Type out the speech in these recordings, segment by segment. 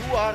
You are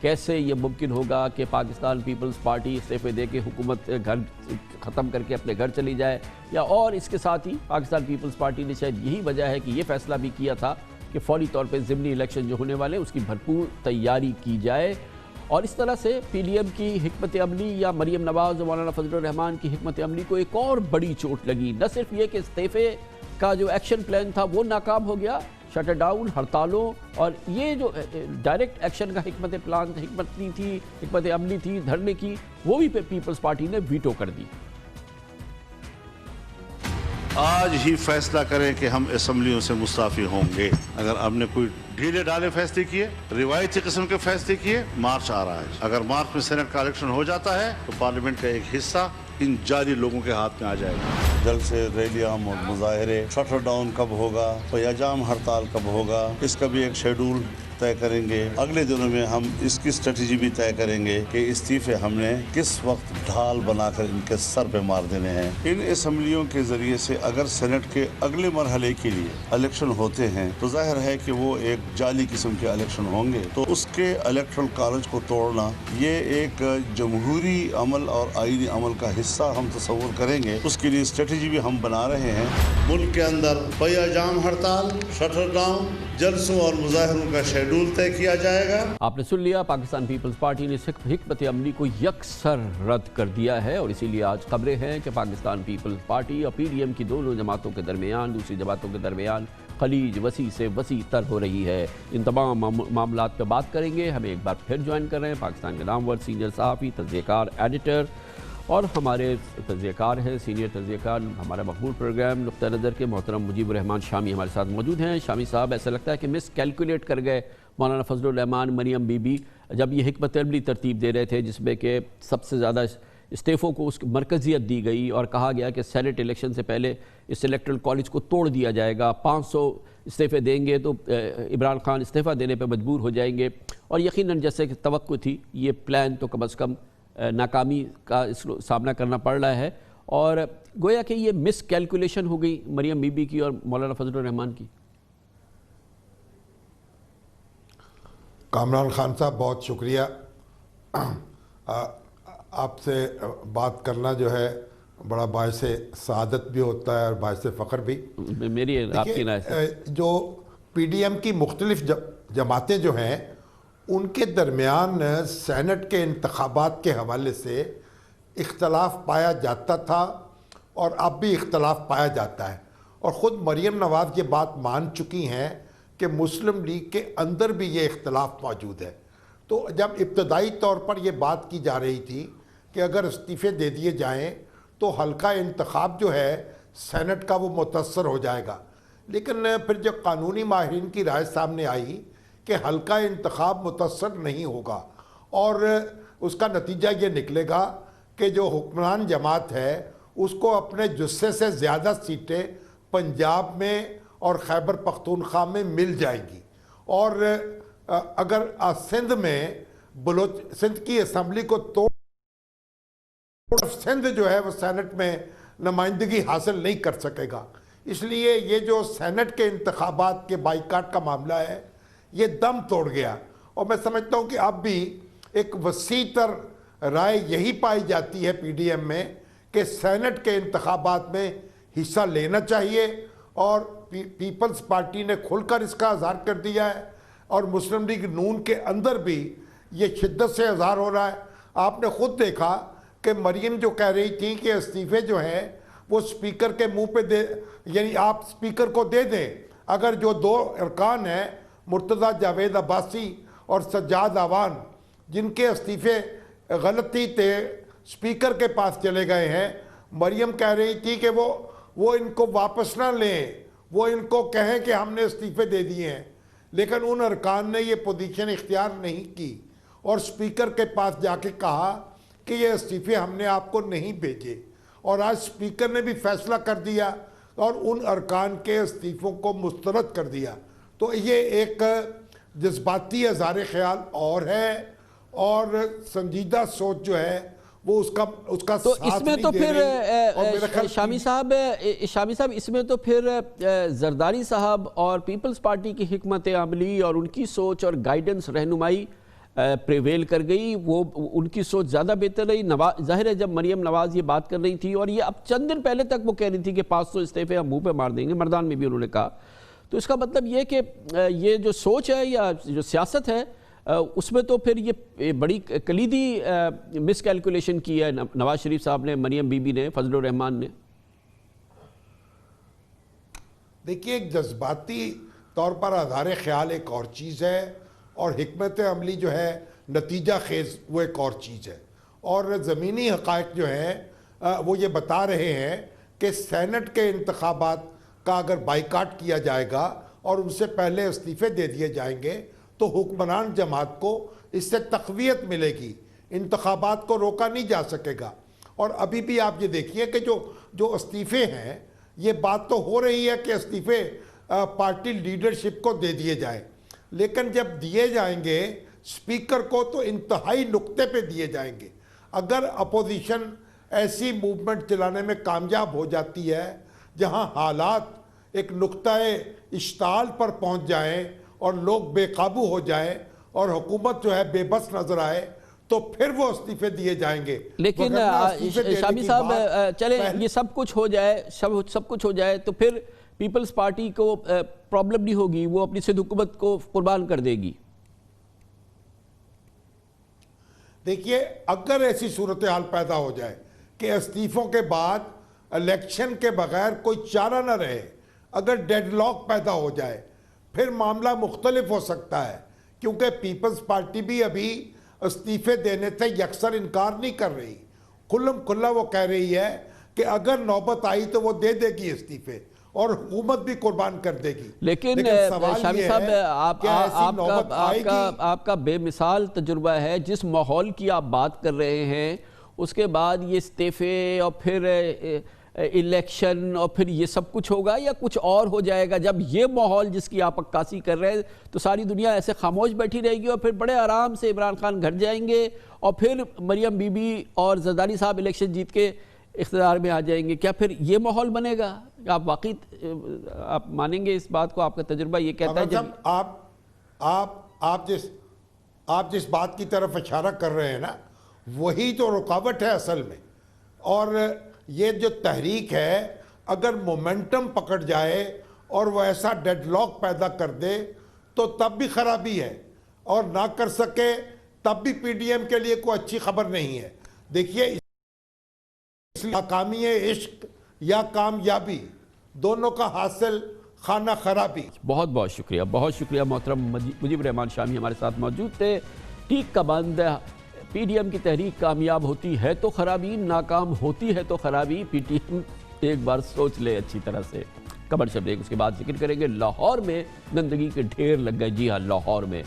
کیسے یہ ممکن ہوگا کہ پاکستان پیپلز پارٹی استعفے دے کے حکومت گھر ختم کر کے اپنے گھر چلی جائے، یا اور اس کے ساتھ ہی پاکستان پیپلز پارٹی نے شاید یہی وجہ ہے کہ یہ فیصلہ بھی کیا تھا کہ فوری طور پہ ضمنی الیکشن جو ہونے والے ہیں اس کی بھرپور تیاری کی جائے، اور اس طرح سے پی ڈی ایم کی حکمت عملی یا مریم نواز اور مولانا فضل الرحمان کی حکمت عملی کو ایک اور بڑی چوٹ لگی۔ نہ صرف یہ کہ استعفے کا جو ایکشن پلان تھا وہ ناکام ہو گیا، شٹر ڈاؤن، ہڑتالوں، اور یہ جو ڈائریکٹ ایکشن کا حکمت پلان حکمت عملی تھی دھرنے کی، وہ بھی پیپلز پارٹی نے ویٹو کر دی۔ آج ہی فیصلہ کریں کہ ہم اسمبلیوں سے مستعفی ہوں گے۔ اگر ہم نے کوئی ڈھیلے ڈالے فیصلے کیے، روایتی قسم کے فیصلے کیے، مارچ آ رہا ہے۔ اگر مارچ میں سینٹ کا الیکشن ہو جاتا ہے تو پارلیمنٹ کا ایک حصہ ان جعلی لوگوں کے ہاتھ میں آ جائے گا۔ جلد سے ریلیاں اور مظاہرے، شٹر ڈاؤن کب ہوگا، پیاجام ہڑتال کب ہوگا، اس کا بھی ایک شیڈول طے کریں گے۔ اگلے دنوں میں ہم اس کی اسٹریٹجی بھی طے کریں گے کہ استعفے ہم نے کس وقت ڈھال بنا کر ان کے سر پہ مار دینے ہیں۔ ان اسمبلیوں کے ذریعے سے اگر سینٹ کے اگلے مرحلے کے لیے الیکشن ہوتے ہیں تو ظاہر ہے کہ وہ ایک جعلی قسم کے الیکشن ہوں گے، تو اس کے الیکٹرل کالج کو توڑنا یہ ایک جمہوری عمل اور آئینی عمل کا حصہ ہم تصور کریں گے۔ اس کے لیے اسٹریٹجی بھی ہم بنا رہے ہیں۔ ملک کے اندر پیاجام ہڑتال، شٹر ڈاؤن، جلسوں اور مظاہروں کا شیڈول طے کیا جائے گا۔ آپ نے سن لیا، پاکستان پیپلز پارٹی نے حکمت عملی کو یکسر رد کر دیا ہے، اور اسی لیے آج خبریں ہیں کہ پاکستان پیپلز پارٹی اور پی ڈی ایم کی دونوں جماعتوں کے درمیان، دوسری جماعتوں کے درمیان خلیج وسیع سے وسیع تر ہو رہی ہے۔ ان تمام معاملات پہ بات کریں گے۔ ہمیں ایک بار پھر جوائن کر رہے ہیں پاکستان کے نامور سینئر صحافی، تجزیہ کار، ایڈیٹر، اور ہمارے تجزیہ کار ہیں، سینئر تجزیہ کار ہمارا مقبول پروگرام نقطہ نظر کے محترم مجیب الرحمان شامی ہمارے ساتھ موجود ہیں۔ شامی صاحب، ایسا لگتا ہے کہ مس کیلکولیٹ کر گئے مولانا فضل الرحمان، مریم بی بی، جب یہ حکمت عملی ترتیب دے رہے تھے جس میں کہ سب سے زیادہ استعفوں کو اس کی مرکزیت دی گئی اور کہا گیا کہ سینٹ الیکشن سے پہلے اس الیکٹرل کالج کو توڑ دیا جائے گا، 500 استعفے دیں گے تو عمران خان استعفیٰ دینے پہ مجبور ہو جائیں گے، اور یقیناً جیسے کہ توقع تھی یہ پلان تو کم از کم ناکامی کا سامنا کرنا پڑ رہا ہے، اور گویا کہ یہ مس کیلکولیشن ہو گئی مریم بی بی کی اور مولانا فضل الرحمان کی۔ کامران خان صاحب، بہت شکریہ۔ آپ سے بات کرنا جو ہے بڑا باعث سعادت بھی ہوتا ہے اور باعث فخر بھی۔ میری آپ کی رائے سے جو پی ڈی ایم کی مختلف جماعتیں جو ہیں ان کے درمیان سینٹ کے انتخابات کے حوالے سے اختلاف پایا جاتا تھا اور اب بھی اختلاف پایا جاتا ہے، اور خود مریم نواز یہ بات مان چکی ہیں کہ مسلم لیگ کے اندر بھی یہ اختلاف موجود ہے۔ تو جب ابتدائی طور پر یہ بات کی جا رہی تھی کہ اگر استعفے دے دیے جائیں تو حلقہ انتخاب جو ہے سینٹ کا وہ متاثر ہو جائے گا، لیکن پھر جب قانونی ماہرین کی رائے سامنے آئی کہ حلقہ انتخاب متاثر نہیں ہوگا، اور اس کا نتیجہ یہ نکلے گا کہ جو حکمران جماعت ہے اس کو اپنے جثے سے زیادہ سیٹیں پنجاب میں اور خیبر پختونخوا میں مل جائیں گی، اور اگر سندھ میں سندھ کی اسمبلی کو توڑ سندھ جو ہے وہ سینٹ میں نمائندگی حاصل نہیں کر سکے گا۔ اس لیے یہ جو سینٹ کے انتخابات کے بائیکاٹ کا معاملہ ہے یہ دم توڑ گیا، اور میں سمجھتا ہوں کہ اب بھی ایک وسیع تر رائے یہی پائی جاتی ہے پی ڈی ایم میں کہ سینٹ کے انتخابات میں حصہ لینا چاہیے، اور پیپلز پارٹی نے کھل کر اس کا اظہار کر دیا ہے، اور مسلم لیگ نون کے اندر بھی یہ شدت سے اظہار ہو رہا ہے۔ آپ نے خود دیکھا کہ مریم جو کہہ رہی تھی کہ استعفے جو ہیں وہ سپیکر کے منہ پہ دے، یعنی آپ سپیکر کو دے دیں، اگر جو دو ارکان ہیں مرتضیٰ جاوید عباسی اور سجاد آوان جن کے استعفے غلطی تے سپیکر کے پاس چلے گئے ہیں، مریم کہہ رہی تھی کہ وہ ان کو واپس نہ لیں، وہ ان کو کہیں کہ ہم نے استعفے دے دیے ہیں، لیکن ان ارکان نے یہ پوزیشن اختیار نہیں کی اور سپیکر کے پاس جا کے کہا کہ یہ استعفے ہم نے آپ کو نہیں بھیجے، اور آج سپیکر نے بھی فیصلہ کر دیا اور ان ارکان کے استعفوں کو مسترد کر دیا۔ تو یہ ایک جذباتی اظہار خیال اور ہے، اور سنجیدہ سوچ جو ہے وہ اس کا تو ساتھ اس میں نہیں تو دے پھر رہی۔ شامی صاحب اس میں تو پھر زرداری صاحب اور پیپلز پارٹی کی حکمت عملی اور ان کی سوچ اور گائیڈنس رہنمائی پریویل کر گئی، وہ ان کی سوچ زیادہ بہتر رہی۔ ظاہر ہے جب مریم نواز یہ بات کر رہی تھی، اور یہ اب چند دن پہلے تک وہ کہہ رہی تھی کہ 500 استعفے ہم منہ پہ مار دیں گے، مردان میں بھی انہوں نے کہا، تو اس کا مطلب یہ کہ یہ جو سوچ ہے یا جو سیاست ہے اس میں تو پھر یہ بڑی کلیدی مس کیلکولیشن کی ہے نواز شریف صاحب نے، مریم بی بی نے، فضل الرحمان نے۔ دیکھیے ایک جذباتی طور پر اظہار خیال ایک اور چیز ہے، اور حکمت عملی جو ہے نتیجہ خیز وہ ایک اور چیز ہے، اور زمینی حقائق جو ہیں وہ یہ بتا رہے ہیں کہ سینٹ کے انتخابات کا اگر بائیکاٹ کیا جائے گا اور ان سے پہلے استعفے دے دیے جائیں گے تو حکمران جماعت کو اس سے تقویت ملے گی، انتخابات کو روکا نہیں جا سکے گا۔ اور ابھی بھی آپ یہ دیکھیے کہ جو استعفے ہیں، یہ بات تو ہو رہی ہے کہ استعفے پارٹی لیڈرشپ کو دے دیے جائیں، لیکن جب دیے جائیں گے اسپیکر کو تو انتہائی نقطے پہ دیے جائیں گے۔ اگر اپوزیشن ایسی موومنٹ چلانے میں کامیاب ہو جاتی ہے جہاں حالات ایک نقطہ اشتعال پر پہنچ جائیں اور لوگ بے قابو ہو جائیں اور حکومت جو ہے بے بس نظر آئے، تو پھر وہ استعفے دیے جائیں گے۔ لیکن شامی صاحب چلیں یہ سب کچھ ہو جائے، سب کچھ ہو جائے تو پھر پیپلز پارٹی کو پرابلم نہیں ہوگی، وہ اپنی صد حکومت کو قربان کر دے گی۔ دیکھیے اگر ایسی صورتحال پیدا ہو جائے کہ استعفوں کے بعد الیکشن کے بغیر کوئی چارہ نہ رہے، اگر ڈیڈ لاک پیدا ہو جائے، پھر معاملہ مختلف ہو سکتا ہے، کیونکہ پیپلز پارٹی بھی ابھی استعفے دینے سے یکسر انکار نہیں کر رہی، کھلم کھلا وہ کہہ رہی ہے کہ اگر نوبت آئی تو وہ دے دے گی استعفے اور حکومت بھی قربان کر دے گی۔ لیکن شامی صاحب آپ کا بے مثال تجربہ ہے، جس ماحول کی آپ بات کر رہے ہیں اس کے بعد یہ استعفے اور پھر الیکشن اور پھر یہ سب کچھ ہوگا یا کچھ اور ہو جائے گا؟ جب یہ ماحول جس کی آپ عکاسی کر رہے ہیں تو ساری دنیا ایسے خاموش بیٹھی رہے گی اور پھر بڑے آرام سے عمران خان گھر جائیں گے اور پھر مریم بی بی اور زرداری صاحب الیکشن جیت کے اقتدار میں آ جائیں گے۔ کیا پھر یہ ماحول بنے گا؟ آپ واقعی آپ مانیں گے اس بات کو؟ آپ کا تجربہ یہ کہتا ہے آپ جس بات کی طرف اشارہ کر رہے ہیں نا، وہی تو رکاوٹ ہے اصل میں۔ اور یہ جو تحریک ہے اگر مومنٹم پکڑ جائے اور وہ ایسا ڈیڈ لاک پیدا کر دے تو تب بھی خرابی ہے، اور نہ کر سکے تب بھی پی ڈی ایم کے لیے کوئی اچھی خبر نہیں ہے۔ دیکھیے ناکامی عشق یا کامیابی دونوں کا حاصل خانہ خرابی۔ بہت بہت شکریہ محترم مجیب الرحمان شامی ہمارے ساتھ موجود تھے۔ ٹھیک کا بند، پی ڈی ایم کی تحریک کامیاب ہوتی ہے تو خرابی، ناکام ہوتی ہے تو خرابی۔ پی ٹی ایم ایک بار سوچ لے اچھی طرح سے۔ کمرشل بریک، اس کے بعد ذکر کریں گے لاہور میں گندگی کے ڈھیر لگ گئے۔ جی ہاں، لاہور میں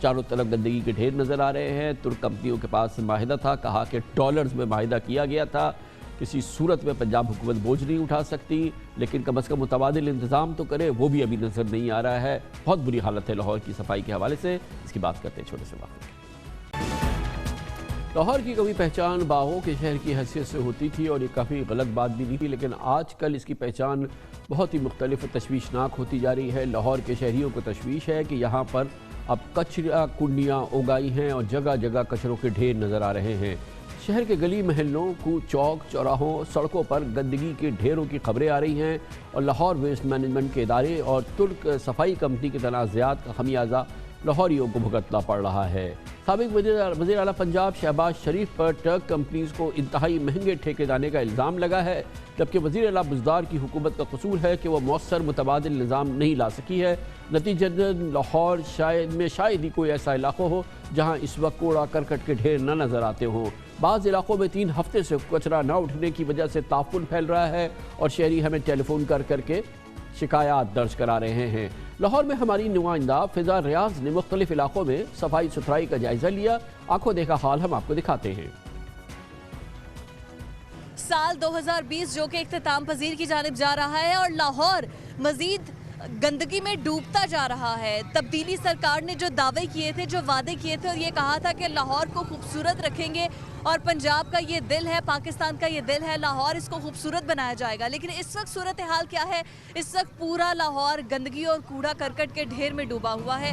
چاروں طرف گندگی کے ڈھیر نظر آ رہے ہیں۔ ترک کمپنیوں کے پاس معاہدہ تھا، کہا کہ ڈالرز میں معاہدہ کیا گیا تھا، کسی صورت میں پنجاب حکومت بوجھ نہیں اٹھا سکتی، لیکن کم از کم متبادل انتظام تو کرے، وہ بھی ابھی نظر نہیں آ رہا ہے۔ بہت بری حالت ہے لاہور کی صفائی کے حوالے سے، اس کی بات کرتے ہیں چھوٹے سے وقت۔ لاہور کی کبھی پہچان باغوں کے شہر کی حیثیت سے ہوتی تھی اور یہ کافی غلط بات بھی نہیں تھی، لیکن آج کل اس کی پہچان بہت ہی مختلف و تشویشناک ہوتی جا رہی ہے۔ لاہور کے شہریوں کو تشویش ہے کہ یہاں پر اب کچرا کنڈیاں اگائی ہیں اور جگہ جگہ کچروں کے ڈھیر نظر آ رہے ہیں۔ شہر کے گلی محلوں کو چوک چوراہوں سڑکوں پر گندگی کے ڈھیروں کی خبریں آ رہی ہیں، اور لاہور ویسٹ مینجمنٹ کے ادارے اور ترک صفائی کمپنی کے تنازعات کا خمیازہ لاہوریوں کو بھگتنا پڑ رہا ہے۔ سابق وزیر اعلیٰ پنجاب شہباز شریف پر ٹرک کمپنیز کو انتہائی مہنگے ٹھیکے دینے کا الزام لگا ہے، جبکہ وزیر اعلیٰ بزدار کی حکومت کا قصور ہے کہ وہ مؤثر متبادل نظام نہیں لا سکی ہے۔ نتیجتاً لاہور میں شاید ہی کوئی ایسا علاقہ ہو جہاں اس وقت کوڑا کرکٹ کے ڈھیر نہ نظر آتے ہوں۔ بعض علاقوں میں 3 ہفتے سے کچرا نہ اٹھنے کی وجہ سے تعفن پھیل رہا ہے اور شہری ہمیں ٹیلی فون کر کے شکایات درج کرا رہے ہیں۔ لاہور میں ہماری نمائندہ فضا ریاض نے مختلف علاقوں میں صفائی ستھرائی کا جائزہ لیا۔ آنکھوں دیکھا حال ہم آپ کو دکھاتے ہیں۔ سال 2020 جو کہ اختتام پذیر کی جانب جا رہا ہے اور لاہور مزید گندگی میں ڈوبتا جا رہا ہے۔ تبدیلی سرکار نے جو دعوے کیے تھے، جو وعدے کیے تھے اور یہ کہا تھا کہ لاہور کو خوبصورت رکھیں گے اور پنجاب کا یہ دل ہے، پاکستان کا یہ دل ہے، لاہور اس کو خوبصورت بنایا جائے گا، لیکن اس وقت صورتحال کیا ہے؟ اس وقت پورا لاہور گندگی اور کوڑا کرکٹ کے ڈھیر میں ڈوبا ہوا ہے۔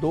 2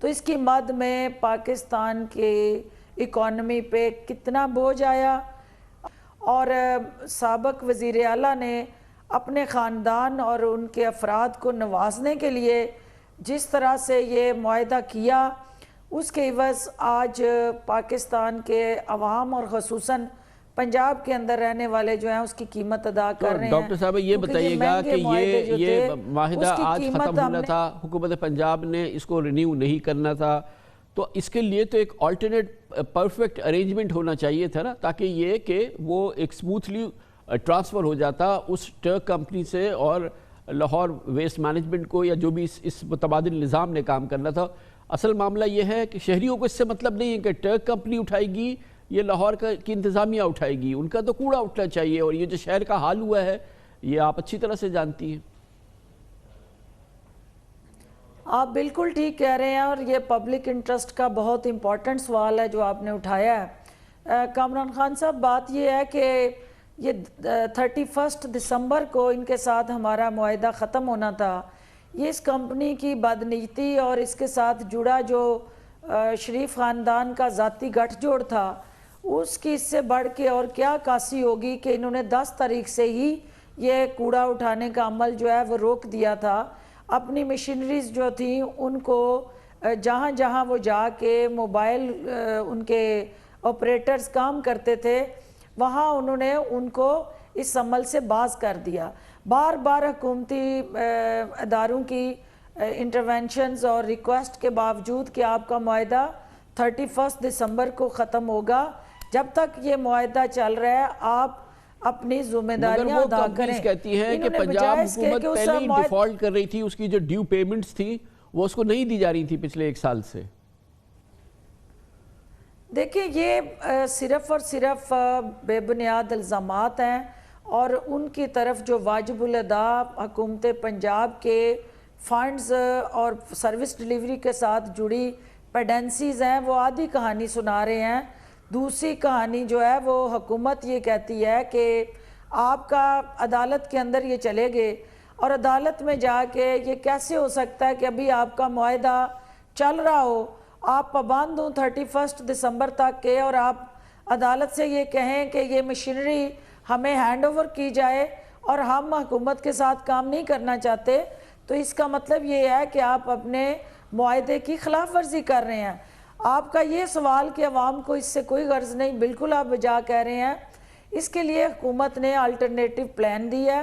تو اس کی مد میں پاکستان کے اکانومی پہ کتنا بوجھ آیا، اور سابق وزیر اعلیٰ نے اپنے خاندان اور ان کے افراد کو نوازنے کے لیے جس طرح سے یہ معاہدہ کیا، اس کے عوض آج پاکستان کے عوام اور خصوصاً پنجاب کے اندر رہنے والے جو ہیں اس کی قیمت ادا کر رہے ہیں۔ ڈاکٹر صاحب یہ بتائیے گا کہ یہ معاہدہ آج ختم ہونا تھا، حکومت پنجاب نے اس کو رینیو نہیں کرنا تھا، تو اس کے لیے تو ایک آلٹرنیٹ پرفیکٹ ارینجمنٹ ہونا چاہیے تھا نا، تاکہ یہ کہ وہ ایک سموتھلی ٹرانسفر ہو جاتا اس ٹرک کمپنی سے اور لاہور ویسٹ مینجمنٹ کو، یا جو بھی اس متبادل نظام نے کام کرنا تھا۔ اصل معاملہ یہ ہے کہ شہریوں کو اس سے مطلب نہیں ہے کہ ٹرک کمپنی اٹھائے گی یہ لاہور کی انتظامیہ اٹھائے گی، ان کا تو کوڑا اٹھنا چاہیے، اور یہ جو شہر کا حال ہوا ہے یہ آپ اچھی طرح سے جانتی ہیں۔ آپ بالکل ٹھیک کہہ رہے ہیں، اور یہ پبلک انٹرسٹ کا بہت امپورٹنٹ سوال ہے جو آپ نے اٹھایا ہے۔ کامران خان صاحب، بات یہ ہے کہ یہ 31 دسمبر کو ان کے ساتھ ہمارا معاہدہ ختم ہونا تھا۔ یہ اس کمپنی کی بدنیتی اور اس کے ساتھ جڑا جو شریف خاندان کا ذاتی گٹھ جوڑ تھا، اس کی اس سے بڑھ کے اور کیا کاسی ہوگی کہ انہوں نے 10 تاریخ سے ہی یہ کوڑا اٹھانے کا عمل جو ہے وہ روک دیا تھا۔ اپنی مشینریز جو تھیں ان کو جہاں جہاں وہ جا کے موبائل ان کے آپریٹرز کام کرتے تھے وہاں انہوں نے ان کو اس عمل سے باز کر دیا۔ بار بار حکومتی اداروں کی انٹرونشنز اور ریکویسٹ کے باوجود کہ آپ کا معاہدہ 31 دسمبر کو ختم ہوگا، جب تک یہ معاہدہ چل رہا ہے آپ اپنی ذمہ داریاں ادا کریں۔ مگر وہ کہتی ہیں کہ پنجاب حکومت پہلے ہی ڈیفالٹ کر رہی تھی، اس کی جو ڈیو پیمنٹس تھی وہ اس کو نہیں دی جا رہی تھی پچھلے 1 سال سے۔ دیکھیں یہ صرف اور صرف بے بنیاد الزامات ہیں، اور ان کی طرف جو واجب الادا حکومت پنجاب کے فنڈز اور سروس ڈیلیوری کے ساتھ جڑی پیڈنسیز ہیں وہ آدھی کہانی سنا رہے ہیں۔ دوسری کہانی جو ہے وہ حکومت یہ کہتی ہے کہ آپ کا عدالت کے اندر یہ چلے گئے، اور عدالت میں جا کے یہ کیسے ہو سکتا ہے کہ ابھی آپ کا معاہدہ چل رہا ہو، آپ پابند ہوں 31 دسمبر تک کے، اور آپ عدالت سے یہ کہیں کہ یہ مشینری ہمیں ہینڈ اوور کی جائے اور ہم حکومت کے ساتھ کام نہیں کرنا چاہتے، تو اس کا مطلب یہ ہے کہ آپ اپنے معاہدے کی خلاف ورزی کر رہے ہیں۔ آپ کا یہ سوال کہ عوام کو اس سے کوئی غرض نہیں، بالکل آپ بجا کہہ رہے ہیں۔ اس کے لیے حکومت نے الٹرنیٹیو پلان دی ہے۔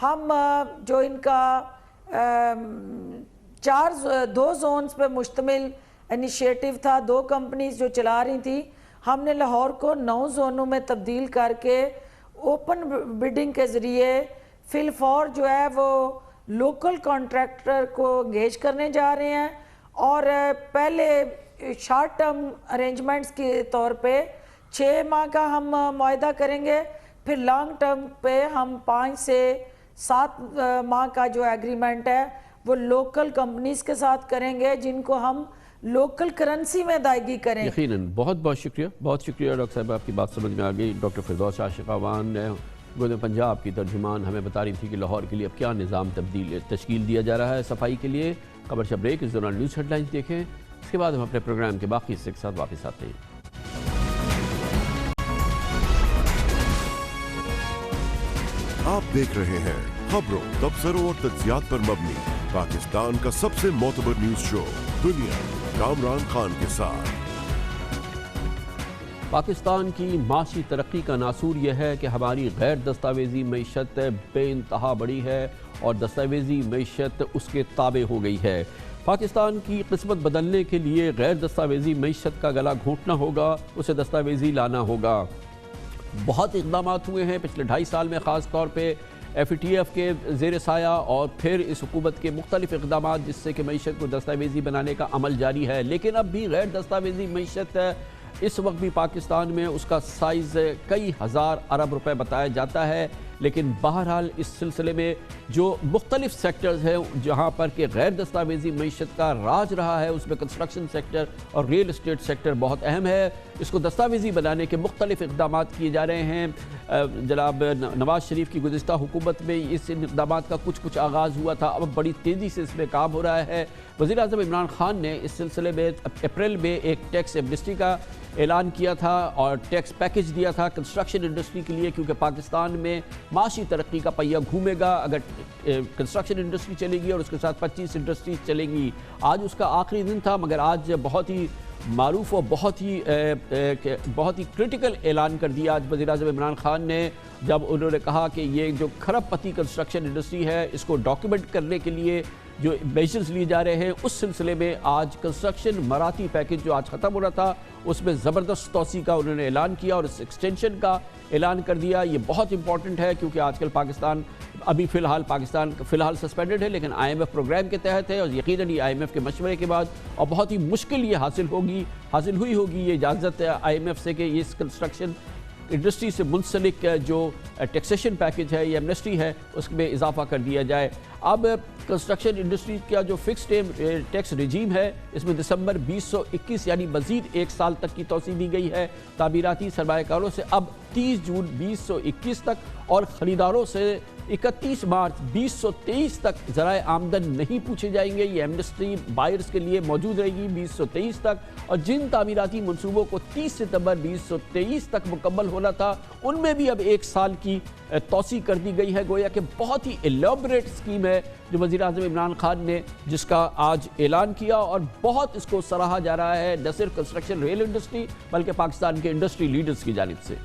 ہم جو ان کا 2 زونز پہ مشتمل انیشیٹو تھا، 2 کمپنیز جو چلا رہی تھی، ہم نے لاہور کو 9 زونوں میں تبدیل کر کے اوپن بڈنگ کے ذریعے فی الفور جو ہے وہ لوکل کانٹریکٹر کو انگیج کرنے جا رہے ہیں، اور پہلے شارٹ ٹرم ارینجمنٹس کے طور پہ 6 ماہ کا ہم معاہدہ کریں گے، پھر لانگ ٹرم پہ ہم 5 سے 7 ماہ کا جو ایگریمنٹ ہے وہ لوکل کمپنیز کے ساتھ کریں گے، جن کو ہم لوکل کرنسی میں ادائیگی کریں۔ یقیناً بہت بہت شکریہ، بہت شکریہ ڈاکٹر صاحب، آپ کی بات سمجھ میں آ گئی۔ ڈاکٹر فردوس عاشق اعوان گوجر پنجاب کی ترجمان ہمیں بتا رہی تھی کہ لاہور کے لیے اب کیا نظام تشکیل دیا جا رہا ہے صفائی کے لیے۔ خبر شب بریک، اس دوران نیوز ہیڈ لائنز دیکھیں، اس کے بعد ہم اپنے پروگرام کے باقی حصے کے ساتھ واپس آتے ہیں۔ آپ دیکھ رہے ہیں خبروں، تبصروں اور تجزیات پر مبنی پاکستان کا سب سے معتبر نیوز شو دنیا، کامران خان کے ساتھ۔ پاکستان کی معاشی ترقی کا ناصور یہ ہے کہ ہماری غیر دستاویزی معیشت بے انتہا بڑی ہے اور دستاویزی معیشت اس کے تابع ہو گئی ہے۔ پاکستان کی قسمت بدلنے کے لیے غیر دستاویزی معیشت کا گلا گھونٹنا ہوگا، اسے دستاویزی لانا ہوگا۔ بہت اقدامات ہوئے ہیں پچھلے 2.5 سال میں، خاص طور پہ FATF کے زیر سایہ، اور پھر اس حکومت کے مختلف اقدامات جس سے کہ معیشت کو دستاویزی بنانے کا عمل جاری ہے، لیکن اب بھی غیر دستاویزی معیشت اس وقت بھی پاکستان میں اس کا سائز کئی ہزار ارب روپے بتایا جاتا ہے، لیکن بہرحال اس سلسلے میں جو مختلف سیکٹرز ہیں جہاں پر کہ غیر دستاویزی معیشت کا راج رہا ہے، اس میں کنسٹرکشن سیکٹر اور ریل اسٹیٹ سیکٹر بہت اہم ہے۔ اس کو دستاویزی بنانے کے مختلف اقدامات کیے جا رہے ہیں۔ جناب نواز شریف کی گزشتہ حکومت میں اس اقدامات کا کچھ آغاز ہوا تھا، اب بڑی تیزی سے اس میں کام ہو رہا ہے۔ وزیر اعظم عمران خان نے اس سلسلے میں اپریل میں ایک ٹیکس ایمنسٹی کا اعلان کیا تھا اور ٹیکس پیکج دیا تھا کنسٹرکشن انڈسٹری کے لیے، کیونکہ پاکستان میں معاشی ترقی کا پہیہ گھومے گا اگر کنسٹرکشن انڈسٹری چلے گی اور اس کے ساتھ 25 انڈسٹریز چلیں گی۔ آج اس کا آخری دن تھا، مگر آج بہت ہی معروف اور بہت ہی کرٹیکل اعلان کر دیا آج وزیر اعظم عمران خان نے، جب انہوں نے کہا کہ یہ جو کھرب پتی کنسٹرکشن انڈسٹری ہے اس کو ڈاکیومنٹ کرنے کے لیے جو میجرز لیے جا رہے ہیں، اس سلسلے میں آج کنسٹرکشن مراتی پیکج جو آج ختم ہو رہا تھا اس میں زبردست توسیع کا انہوں نے اعلان کیا اور اس ایکسٹینشن کا اعلان کر دیا۔ یہ بہت امپورٹنٹ ہے کیونکہ آج کل پاکستان فی الحال سسپینڈڈ ہے، لیکن آئی ایم ایف پروگرام کے تحت ہے اور یقیناً یہ آئی ایم ایف کے مشورے کے بعد اور بہت ہی مشکل یہ حاصل ہوئی ہوگی یہ اجازت آئی ایم ایف سے کہ اس کنسٹرکشن انڈسٹری سے منسلک جو ٹیکسیشن پیکج ہے یا ایمنسٹی ہے اس میں اضافہ کر دیا جائے۔ اب کنسٹرکشن انڈسٹری کا جو فکس ٹیکس رجیم ہے اس میں دسمبر 2021 یعنی مزید ایک سال تک کی توسیع دی گئی ہے تعمیراتی سرمایہ کاروں سے اب 30 جون 2021 تک اور خریداروں سے 31 مارچ 2023 تک ذرائع آمدن نہیں پوچھے جائیں گے۔ یہ ایمنسٹی بائرز کے لیے موجود رہے گی 2023 تک، اور جن تعمیراتی منصوبوں کو 30 ستمبر 2023 تک مکمل ہونا تھا ان میں بھی اب ایک سال کی توسیع کر دی گئی ہے۔ گویا کہ بہت ہی ایلیبریٹ اسکیم ہے جو وزیر اعظم عمران خان نے جس کا آج اعلان کیا اور بہت اس کو سراہا جا رہا ہے نہ صرف کنسٹرکشن ریل انڈسٹری بلکہ پاکستان کے انڈسٹری لیڈرز کی جانب سے۔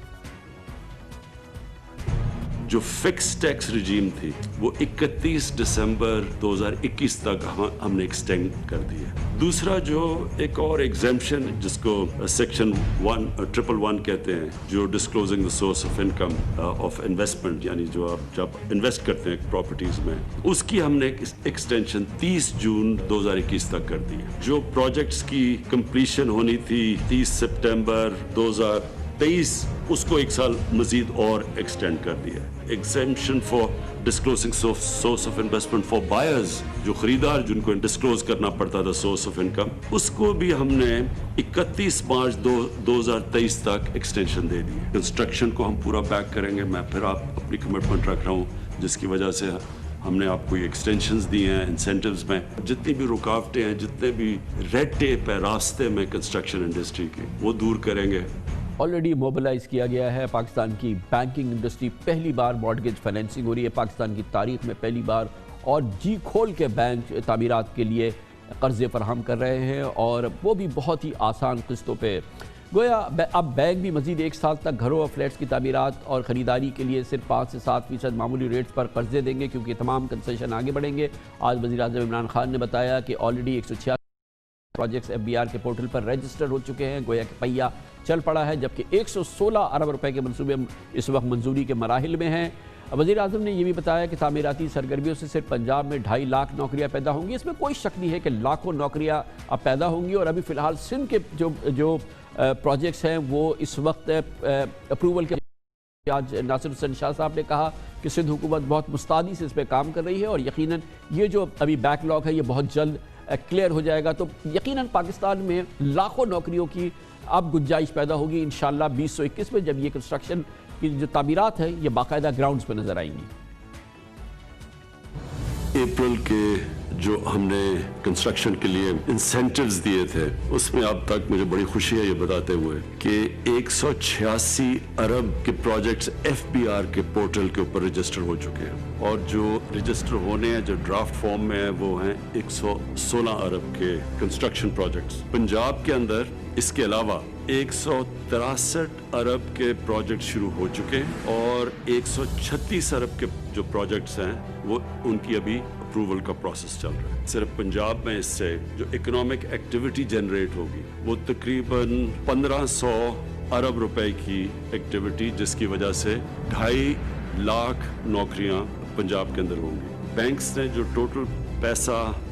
جو فکس ٹیکس رجیم تھی وہ 31 دسمبر 2021 تک ہم نے ایکسٹینڈ کر دی ہے۔ دوسرا جو ایک اور ایگزیمپشن جس کو سیکشن 111 کہتے ہیں، جو disclosing the source of income of investment, یعنی جو آپ جب انویسٹ کرتے ہیں پراپرٹیز میں، اس کی ہم نے ایکسٹینشن 30 جون 2021 تک کر دی ہے۔ جو پروجیکٹس کی کمپلیشن ہونی تھی 30 سپٹمبر 2023 اس کو ایک سال مزید اور ایکسٹینڈ کر دیا۔ Exemption for disclosing source of investment for buyers, جو خریدار جن کو ڈسکلوز کرنا پڑتا تھا سورس آف انکم، اس کو بھی ہم نے 31 مارچ 2023 تک ایکسٹینشن دے دی۔ کنسٹرکشن کو ہم پورا بیک کریں گے، میں پھر اپنی کمٹمنٹ رکھ رہا ہوں جس کی وجہ سے ہم نے آپ کو یہ ایکسٹینشنز دی ہیں انسینٹیوز میں۔ جتنی بھی رکاوٹیں ہیں، جتنے بھی ریڈ ٹیپ ہے راستے میں کنسٹرکشن انڈسٹری کے، وہ دور کریں گے۔ آلریڈی موبلائز کیا گیا ہے پاکستان کی بینکنگ انڈسٹری، پہلی بار مارٹگیج فائنینسنگ ہو رہی ہے پاکستان کی تاریخ میں پہلی بار، اور جی کھول کے بینک تعمیرات کے لیے قرضے فراہم کر رہے ہیں اور وہ بھی بہت ہی آسان قسطوں پہ۔ گویا اب بینک بھی مزید ایک سال تک گھروں اور فلیٹس کی تعمیرات اور خریداری کے لیے صرف 5 سے 7% معمولی ریٹس پر قرضے دیں گے کیونکہ تمام کنسیشن آگے بڑھیں گے۔ آج وزیر اعظم عمران خان نے بتایا کہ آلریڈی 166 پروجیکٹس FBR کے پورٹل پر رجسٹر ہو چکے ہیں، گویا کہ پہیہ چل پڑا ہے، جبکہ 116 ارب روپے کے منصوبے اس وقت منظوری کے مراحل میں ہیں۔ وزیر اعظم نے یہ بھی بتایا کہ تعمیراتی سرگرمیوں سے صرف پنجاب میں 2.5 لاکھ نوکریاں پیدا ہوں گی۔ اس میں کوئی شک نہیں ہے کہ لاکھوں نوکریاں اب پیدا ہوں گی، اور ابھی فی الحال سندھ کے جو پروجیکٹس ہیں وہ اس وقت اپروول کے آج ناصر حسین شاہ صاحب نے کہا کہ سندھ حکومت بہت مستعدی سے اس پہ کام کر رہی ہے اور یقیناً یہ جو ابھی بیک لاگ ہے یہ بہت جلد کلیئر ہو جائے گا، تو یقیناً پاکستان میں لاکھوں نوکریوں کی اب گنجائش پیدا ہوگی انشاءاللہ 2021 میں، جب یہ کنسٹرکشن کی جو تعمیرات ہیں یہ باقاعدہ گراؤنڈز پہ نظر آئیں گی۔ اپریل کے جو ہم نے کنسٹرکشن کے لیے انسینٹیوز دیے تھے اس میں اب تک مجھے بڑی خوشی ہے یہ بتاتے ہوئے کہ 186 ارب کے پروجیکٹس FBR کے پورٹل کے اوپر رجسٹر ہو چکے ہیں، اور جو رجسٹر ہونے ہیں جو ڈرافٹ فارم میں ہیں وہ ہیں 116 ارب کے کنسٹرکشن پروجیکٹس۔ پنجاب کے اندر اس کے علاوہ 163 ارب کے پروجیکٹ شروع ہو چکے ہیں اور 136 ارب کے جو پروجیکٹس ہیں وہ ان کی ابھی اپروول کا پروسیس چل رہا ہے۔ صرف پنجاب میں اس سے جو اکنامک ایکٹیویٹی جنریٹ ہوگی وہ تقریباً 1500 ارب روپے کی ایکٹیویٹی، جس کی وجہ سے 2.5 لاکھ نوکریاں پنجاب کے اندر ہوں گی۔ بینکس نے جو ٹوٹل پیسہ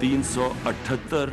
378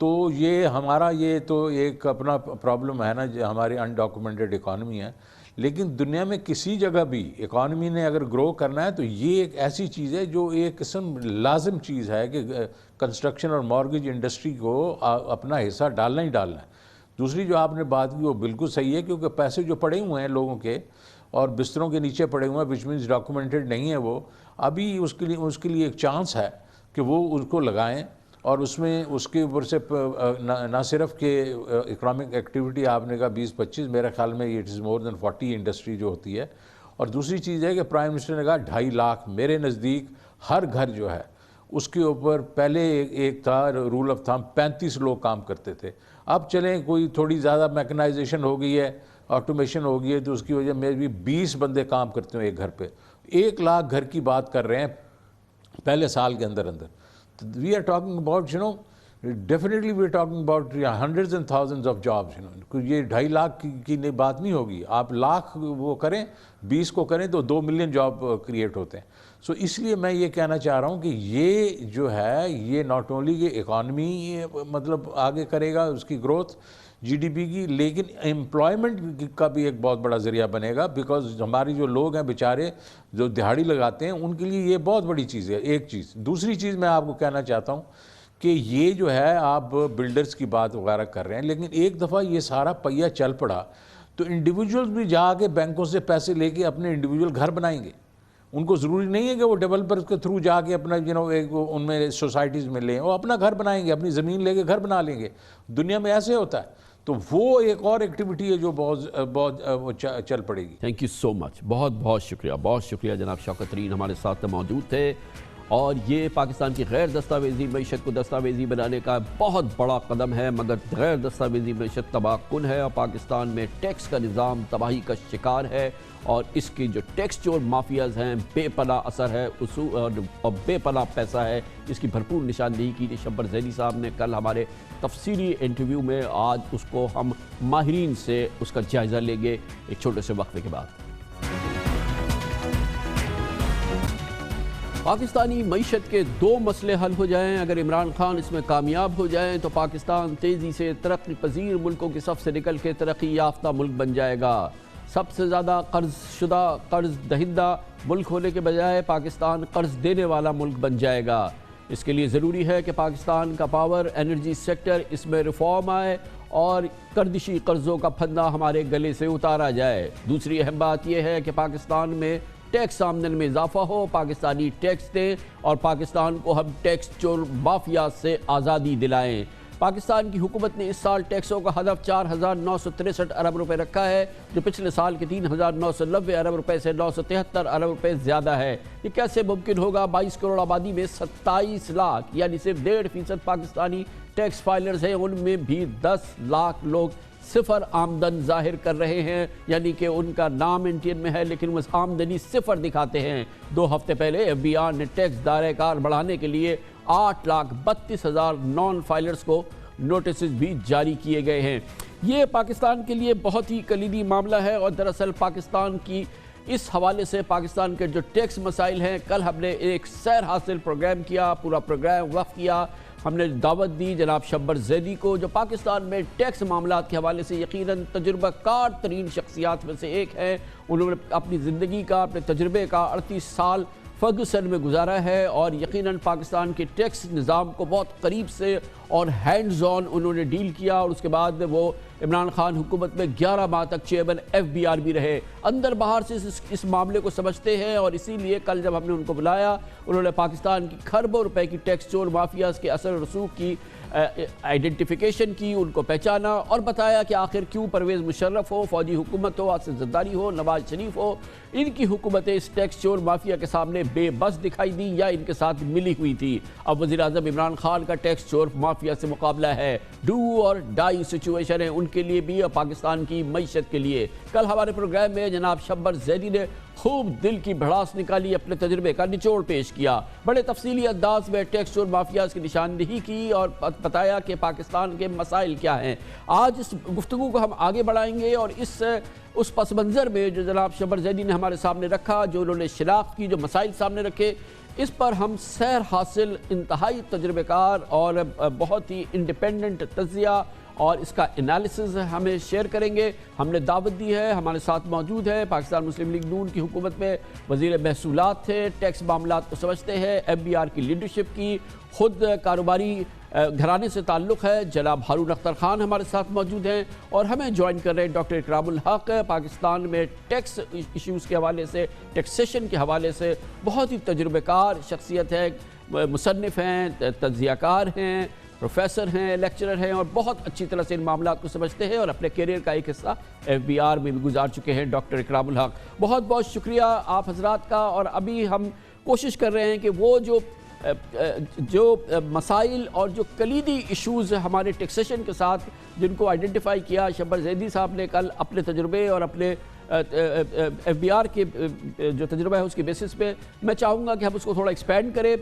تو یہ ہمارا یہ تو ایک اپنا پرابلم ہے نا، ہماری انڈاکومنٹڈ اکانومی ہے، لیکن دنیا میں کسی جگہ بھی اکانومی نے اگر گرو کرنا ہے تو یہ ایک ایسی چیز ہے جو ایک قسم لازم چیز ہے کہ کنسٹرکشن اور مارگیج انڈسٹری کو اپنا حصہ ڈالنا ہی ڈالنا ہے۔ دوسری جو آپ نے بات کی وہ بالکل صحیح ہے، کیونکہ پیسے جو پڑے ہوئے ہیں لوگوں کے اور بستروں کے نیچے پڑے ہوئے ہیں، وچ مینز ڈاکومنٹڈ نہیں ہے، وہ ابھی اس کے لیے ایک چانس ہے کہ وہ اس کو لگائیں، اور اس میں اس کے اوپر سے نہ صرف کہ اکنامک ایکٹیویٹی آپ نے کہا 20-25، میرے خیال میں it is more then 40 industry جو ہوتی ہے، اور دوسری چیز ہے کہ پرائم منسٹر نے کہا 2.5 لاکھ، میرے نزدیک ہر گھر جو ہے اس کے اوپر پہلے ایک تھا رول آف تھم 35 لوگ کام کرتے تھے، اب چلیں کوئی تھوڑی زیادہ میکنائزیشن ہو گئی ہے، آٹومیشن ہو گئی ہے، تو اس کی وجہ میں بھی 20 بندے کام کرتے ہیں ایک گھر پہ، 1 لاکھ گھر کی بات کر رہے ہیں پہلے سال کے اندر۔ We are talking about, definitely we are talking about hundreds and thousands of jobs. یہ 2.5 لاکھ کی بات نہیں ہوگی، آپ لاکھ وہ کریں، 20 کو کریں تو 2 ملین جاب کریٹ ہوتے ہیں۔ سو اس لیے میں یہ کہنا چاہ رہا ہوں کہ یہ جو ہے یہ ناٹ اونلی کہ اکانومی مطلب آگے کرے گا اس کی گروتھ جی ڈی پی کی، لیکن امپلائمنٹ کا بھی ایک بہت بڑا ذریعہ بنے گا، بیکاز ہماری جو لوگ ہیں بیچارے جو دہاڑی لگاتے ہیں ان کے لیے یہ بہت بڑی چیز ہے، ایک چیز۔ دوسری چیز میں آپ کو کہنا چاہتا ہوں کہ یہ جو ہے آپ بلڈرز کی بات وغیرہ کر رہے ہیں، لیکن ایک دفعہ یہ سارا پہیہ چل پڑا تو انڈیویجولز بھی جا کے بینکوں سے پیسے لے کے اپنے انڈیویجول گھر بنائیں گے۔ ان کو ضروری نہیں ہے کہ وہ ڈیولپرز کے تھرو جا کے اپنا ان میں سوسائٹیز میں لیں، وہ اپنا گھر بنائیں گے، اپنی زمین لے کے گھر بنا لیں گے۔ دنیا میں ایسے ہوتا ہے، تو وہ ایک اور ایکٹیویٹی ہے جو بہت چل پڑے گی۔ تھینک یو سو مچ، بہت بہت شکریہ جناب شوکت ترین ہمارے ساتھ موجود تھے۔ اور یہ پاکستان کی غیر دستاویزی معیشت کو دستاویزی بنانے کا بہت بڑا قدم ہے، مگر غیر دستاویزی معیشت تباہ کن ہے، اور پاکستان میں ٹیکس کا نظام تباہی کا شکار ہے، اور اس کی جو ٹیکس چور مافیاز ہیں بے پناہ اثر ہے اور بے پناہ پیسہ ہے، اس کی بھرپور نشاندہی کی شبر زیدی صاحب نے کل ہمارے تفصیلی انٹرویو میں۔ آج اس کو ہم ماہرین سے اس کا جائزہ لیں گے ایک چھوٹے سے وقفے کے بعد۔ پاکستانی معیشت کے 2 مسئلے حل ہو جائیں، اگر عمران خان اس میں کامیاب ہو جائیں تو پاکستان تیزی سے ترقی پذیر ملکوں کی صف سے نکل کے ترقی یافتہ ملک بن جائے گا۔ سب سے زیادہ قرض شدہ قرض دہندہ ملک ہونے کے بجائے پاکستان قرض دینے والا ملک بن جائے گا۔ اس کے لیے ضروری ہے کہ پاکستان کا پاور انرجی سیکٹر اس میں ریفارم آئے اور گردشی قرضوں کا پھندا ہمارے گلے سے اتارا جائے۔ دوسری اہم بات یہ ہے کہ پاکستان میں ٹیکس آمدن میں اضافہ ہو، پاکستانی ٹیکس دیں اور پاکستان کو ہم ٹیکس چور مافیا سے آزادی دلائیں۔ پاکستان کی حکومت نے اس سال ٹیکسوں کا ہدف 4,963 ارب روپے رکھا ہے، جو پچھلے سال کے 3,990 ارب روپے سے 973 ارب روپے زیادہ ہے۔ یہ کیسے ممکن ہوگا؟ 22 کروڑ آبادی میں 27 لاکھ یعنی صرف 1.5% پاکستانی ٹیکس فائلرز ہیں، ان میں بھی 10 لاکھ لوگ صفر آمدن ظاہر کر رہے ہیں، یعنی کہ ان کا نام انٹین میں ہے لیکن وہ آمدنی صفر دکھاتے ہیں۔ 2 ہفتے پہلے ایف بی آر نے ٹیکس دائرہ کار بڑھانے کے لیے 8,32,000 نان فائلرز کو نوٹسز بھی جاری کیے گئے ہیں۔ یہ پاکستان کے لیے بہت ہی کلیدی معاملہ ہے، اور دراصل پاکستان کی اس حوالے سے پاکستان کے جو ٹیکس مسائل ہیں، کل ہم نے ایک سیر حاصل پروگرام کیا، پورا پروگرام وقف کیا۔ ہم نے دعوت دی جناب شبر زیدی کو، جو پاکستان میں ٹیکس معاملات کے حوالے سے یقیناً تجربہ کار ترین شخصیات میں سے ایک ہیں۔ انہوں نے اپنی زندگی کا، اپنے تجربے کا 38 سال فرگوسن میں گزارا ہے، اور یقیناً پاکستان کے ٹیکس نظام کو بہت قریب سے اور ہینڈز آن انہوں نے ڈیل کیا، اور اس کے بعد وہ عمران خان حکومت میں 11 ماہ تک چیئرمین ایف بی آر بھی رہے، اندر باہر سے اس معاملے کو سمجھتے ہیں، اور اسی لیے کل جب ہم نے ان کو بلایا، انہوں نے پاکستان کی کھربوں روپے کی ٹیکس چور مافیاز کے اثر و رسوخ کی آئیڈینٹیفیکیشن کی، ان کو پہچانا اور بتایا کہ آخر کیوں پرویز مشرف ہو، فوجی حکومت ہو، آصف زرداری ہو، نواز شریف ہو، ان کی حکومتیں اس ٹیکس چور مافیا کے سامنے بے بس دکھائی دی یا ان کے ساتھ ملی ہوئی تھی۔ اب وزیر اعظم عمران خان کا ٹیکس چور مافیا سے مقابلہ ہے، ڈو اور ڈائی سچویشن ہے ان کے لیے بھی اور پاکستان کی معیشت کے لیے۔ کل ہمارے پروگرام میں جناب شبر زیدی نے خوب دل کی بھڑاس نکالی، اپنے تجربے کا نچوڑ پیش کیا، بڑے تفصیلی انداز میں ٹیکس چور مافیاز کی نشاندہی کی اور بتایا کہ پاکستان کے مسائل کیا ہیں۔ آج اس گفتگو کو ہم آگے بڑھائیں گے، اور اس پس منظر میں جو جناب شبر زیدی نے ہمارے سامنے رکھا، جو انہوں نے شناخت کی، جو مسائل سامنے رکھے، اس پر ہم سیر حاصل انتہائی تجربہ کار اور بہت ہی انڈیپینڈنٹ تجزیہ اور اس کا انالیسز ہمیں شیئر کریں گے. ہم نے دعوت دی ہے, ہمارے ساتھ موجود ہے پاکستان مسلم لیگ نون کی حکومت میں وزیر محصولات تھے, ٹیکس معاملات کو سمجھتے ہیں, FBR کی لیڈرشپ کی, خود کاروباری گھرانے سے تعلق ہے. جناب ہارون اختر خان ہمارے ساتھ موجود ہیں اور ہمیں جوائن کر رہے ہیں ڈاکٹر اکرام الحق, پاکستان میں ٹیکس ایشوز کے حوالے سے, ٹیکسیشن کے حوالے سے بہت ہی تجربہ کار شخصیت ہے, مصنف ہیں, تجزیہ کار ہیں, پروفیسر ہیں, لیکچرر ہیں اور بہت اچھی طرح سے ان معاملات کو سمجھتے ہیں اور اپنے کیریئر کا ایک حصہ FBR میں بھی گزار چکے ہیں. ڈاکٹر اکرام الحق, بہت بہت شکریہ آپ حضرات کا. اور ابھی ہم کوشش کر رہے ہیں کہ وہ جو مسائل اور جو کلیدی ایشوز ہمارے ٹیکسیشن کے ساتھ جن کو آئیڈینٹیفائی کیا شبر زیدی صاحب نے کل اپنے تجربے اور اپنے FBR کے جو تجربہ ہے اس کے بیسس پہ, میں چاہوں گا کہ ہم اس کو تھوڑا ایکسپینڈ کریں.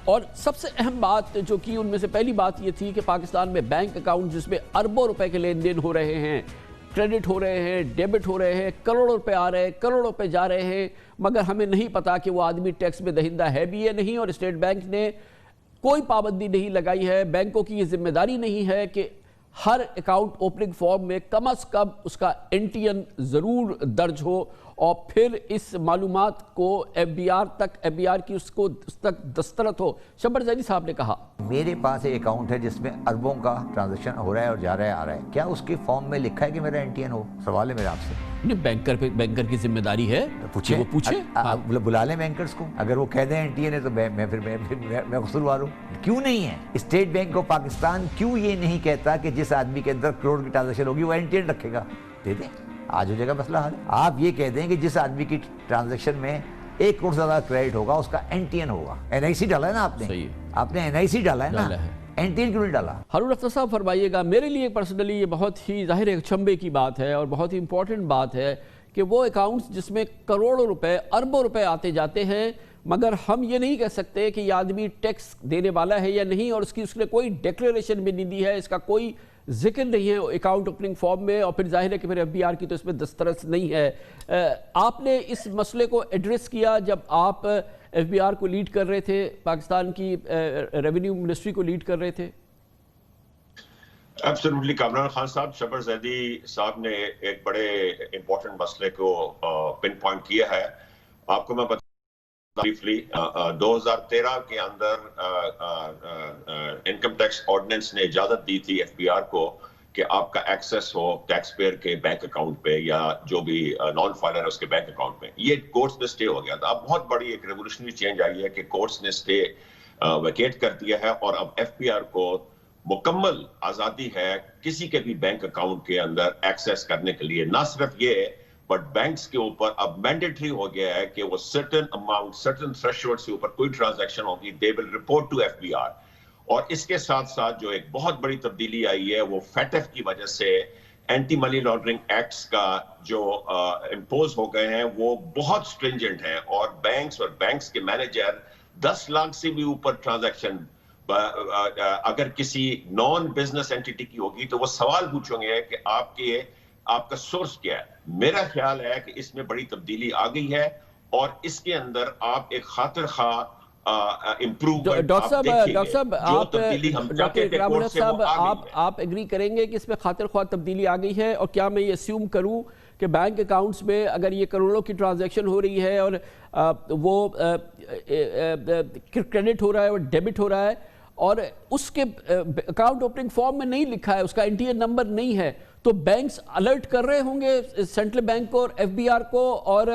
اور سب سے اہم بات جو کی ان میں سے پہلی بات یہ تھی کہ پاکستان میں بینک اکاؤنٹ جس میں اربوں روپے کے لین دین ہو رہے ہیں, کریڈٹ ہو رہے ہیں, ڈیبٹ ہو رہے ہیں, کروڑوں روپے آ رہے ہیں, کروڑوں روپے جا رہے ہیں, مگر ہمیں نہیں پتا کہ وہ آدمی ٹیکس میں دہندہ ہے بھی یا نہیں. اور اسٹیٹ بینک نے کوئی پابندی نہیں لگائی ہے. بینکوں کی یہ ذمہ داری نہیں ہے کہ ہر اکاؤنٹ اوپننگ فارم میں کم از کم اس کا NTN ضرور درج ہو اور پھر اس معلومات کو FBR کی اس تک دسترت ہو. شبر زیدی صاحب نے کہا میرے پاس ایک اکاؤنٹ ہے جس میں اربوں کا ٹرانزیکشن ہو رہا ہے اور جا رہا ہے آ رہا ہے, کیا اس کے فارم میں لکھا ہے کہ میرا NTN ہو؟ سوال ہے میرا آپ سے. نہیں, بینکر کی ذمہ داری ہے, وہ پوچھے, بلا لیں بینکرز کو. اگر وہ کہہ دیں NTN ہے تو میں قصوروار ہوں. کیوں نہیں ہے؟ اسٹیٹ بینک آف پاکستان کیوں یہ نہیں کہتا کہ جس آدمی کے اندر کروڑ کی ٹرانزیکشن ہوگی وہ NTN رکھے گا؟ دے دیں, آج ہو جائے گا مسئلہ حل. آپ یہ کہہ دیں کہ جس آدمی کی ٹرانزیکشن میں 1 کروڑ سے زیادہ کریڈٹ ہوگا اس کا NTN ہوگا. NIC ڈالا ہے نا آپ نے NIC ڈالا ہے نا, NTN کیوں نہیں ڈالا؟ ہارون اختر صاحب فرمائیے گا. میرے لیے پرسنلی یہ بہت ہی ظاہر اچنبھے کی بات ہے اور بہت ہی امپورٹنٹ بات ہے کہ وہ اکاؤنٹس جس میں کروڑوں روپے, اربوں روپے آتے جاتے ہیں, مگر ہم یہ نہیں کہہ سکتے کہ یہ آدمی ٹیکس دینے والا ہے یا نہیں, اور اس نے کوئی ڈیکلیریشن بھی نہیں دی ہے, اس کا کوئی ذکر نہیں ہے اکاؤنٹ اوپننگ فارم میں, اور پھر ظاہر ہے کہ پھر FBR کی تو اس میں دسترس نہیں ہے. آپ نے اس مسئلے کو ایڈریس کیا جب آپ FBR کو لیڈ کر رہے تھے, پاکستان کی ریونیو منسٹری کو لیڈ کر رہے تھے؟ ایبسولوٹلی. کامران خان صاحب, شبر زیدی صاحب نے ایک بڑے امپورٹنٹ مسئلے کو پن پوائنٹ کیا ہے. آپ کو میں بریفلی 2013 کے اندر انکم ٹیکس آرڈیننس نے اجازت دی تھی FBR کو کہ آپ کا ایکسیس ہو ٹیکس پیئر کے بینک اکاؤنٹ پہ یا جو بھی نان فائلر ہے اس کے بینک اکاؤنٹ پہ. یہ کورٹس میں سٹے ہو گیا تھا. اب بہت بڑی ایک ریولیوشنری چینج آئی ہے کہ کورٹس نے سٹے ویکیٹ کر دیا ہے اور اب FBR کو مکمل آزادی ہے کسی کے بھی بینک اکاؤنٹ کے اندر ایکسیس کرنے کے لیے. نہ صرف یہ بٹ بینکس کے اوپر اب مینڈیٹری ہو گیا ہے کہ وہ سرٹن اماؤنٹ, سرٹن تھریشولڈ سے اوپر کوئی ٹرانزیکشن ہوگی دے ول رپورٹ ٹو FBR. اور اس کے ساتھ ساتھ جو ایک بہت بڑی تبدیلی آئی ہے وہ FATF کی وجہ سے اینٹی منی لانڈرنگ ایکٹس کا جو امپوز ہو گئے ہیں وہ بہت سٹرنجنٹ ہیں, اور بینکس کے مینیجر 10 لاکھ سے بھی اوپر ٹرانزیکشن اگر کسی نان بزنس اینٹیٹی کی ہوگی تو وہ سوال پوچھیں گے کہ آپ کا سورس کیا ہے. میرا خیال ہے کہ اس میں بڑی تبدیلی آ گئی ہے اور اس کے اندر آپ ایک خاطر خواہ امپروومنٹ ڈاکٹر صاحب آپ ایگری کریں گے کہ اس میں خاطر خواہ تبدیلی آ گئی ہے؟ اور کیا میں یہ اسیوم کروں کہ بینک اکاؤنٹس میں اگر یہ کروڑوں کی ٹرانزیکشن ہو رہی ہے اور وہ کریڈٹ ہو رہا ہے اور ڈیبٹ ہو رہا ہے اور اس کے اکاؤنٹ اوپننگ فارم میں نہیں لکھا ہے, اس کا NTN نمبر نہیں ہے, تو بینکس الرٹ کر رہے ہوں گے سینٹرل بینک کو اور FBR کو؟ اور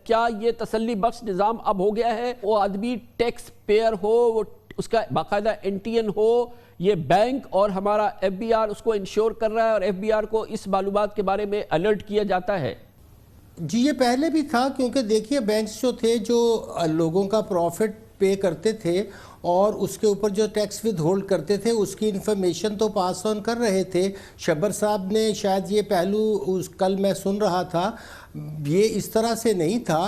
کیا یہ تسلی بخش نظام اب ہو گیا ہے وہ آدمی ٹیکس پیئر ہو, وہ اس کا باقاعدہ NTN ہو, یہ بینک اور ہمارا FBR اس کو انشور کر رہا ہے اور FBR کو اس معلومات کے بارے میں الرٹ کیا جاتا ہے؟ جی یہ پہلے بھی تھا, کیونکہ دیکھیے بینکس جو تھے جو لوگوں کا پروفٹ پے کرتے تھے اور اس کے اوپر جو ٹیکس ود ہولڈ کرتے تھے اس کی انفارمیشن تو پاس آن کر رہے تھے. شبر صاحب نے شاید یہ پہلو کل میں سن رہا تھا, یہ اس طرح سے نہیں تھا.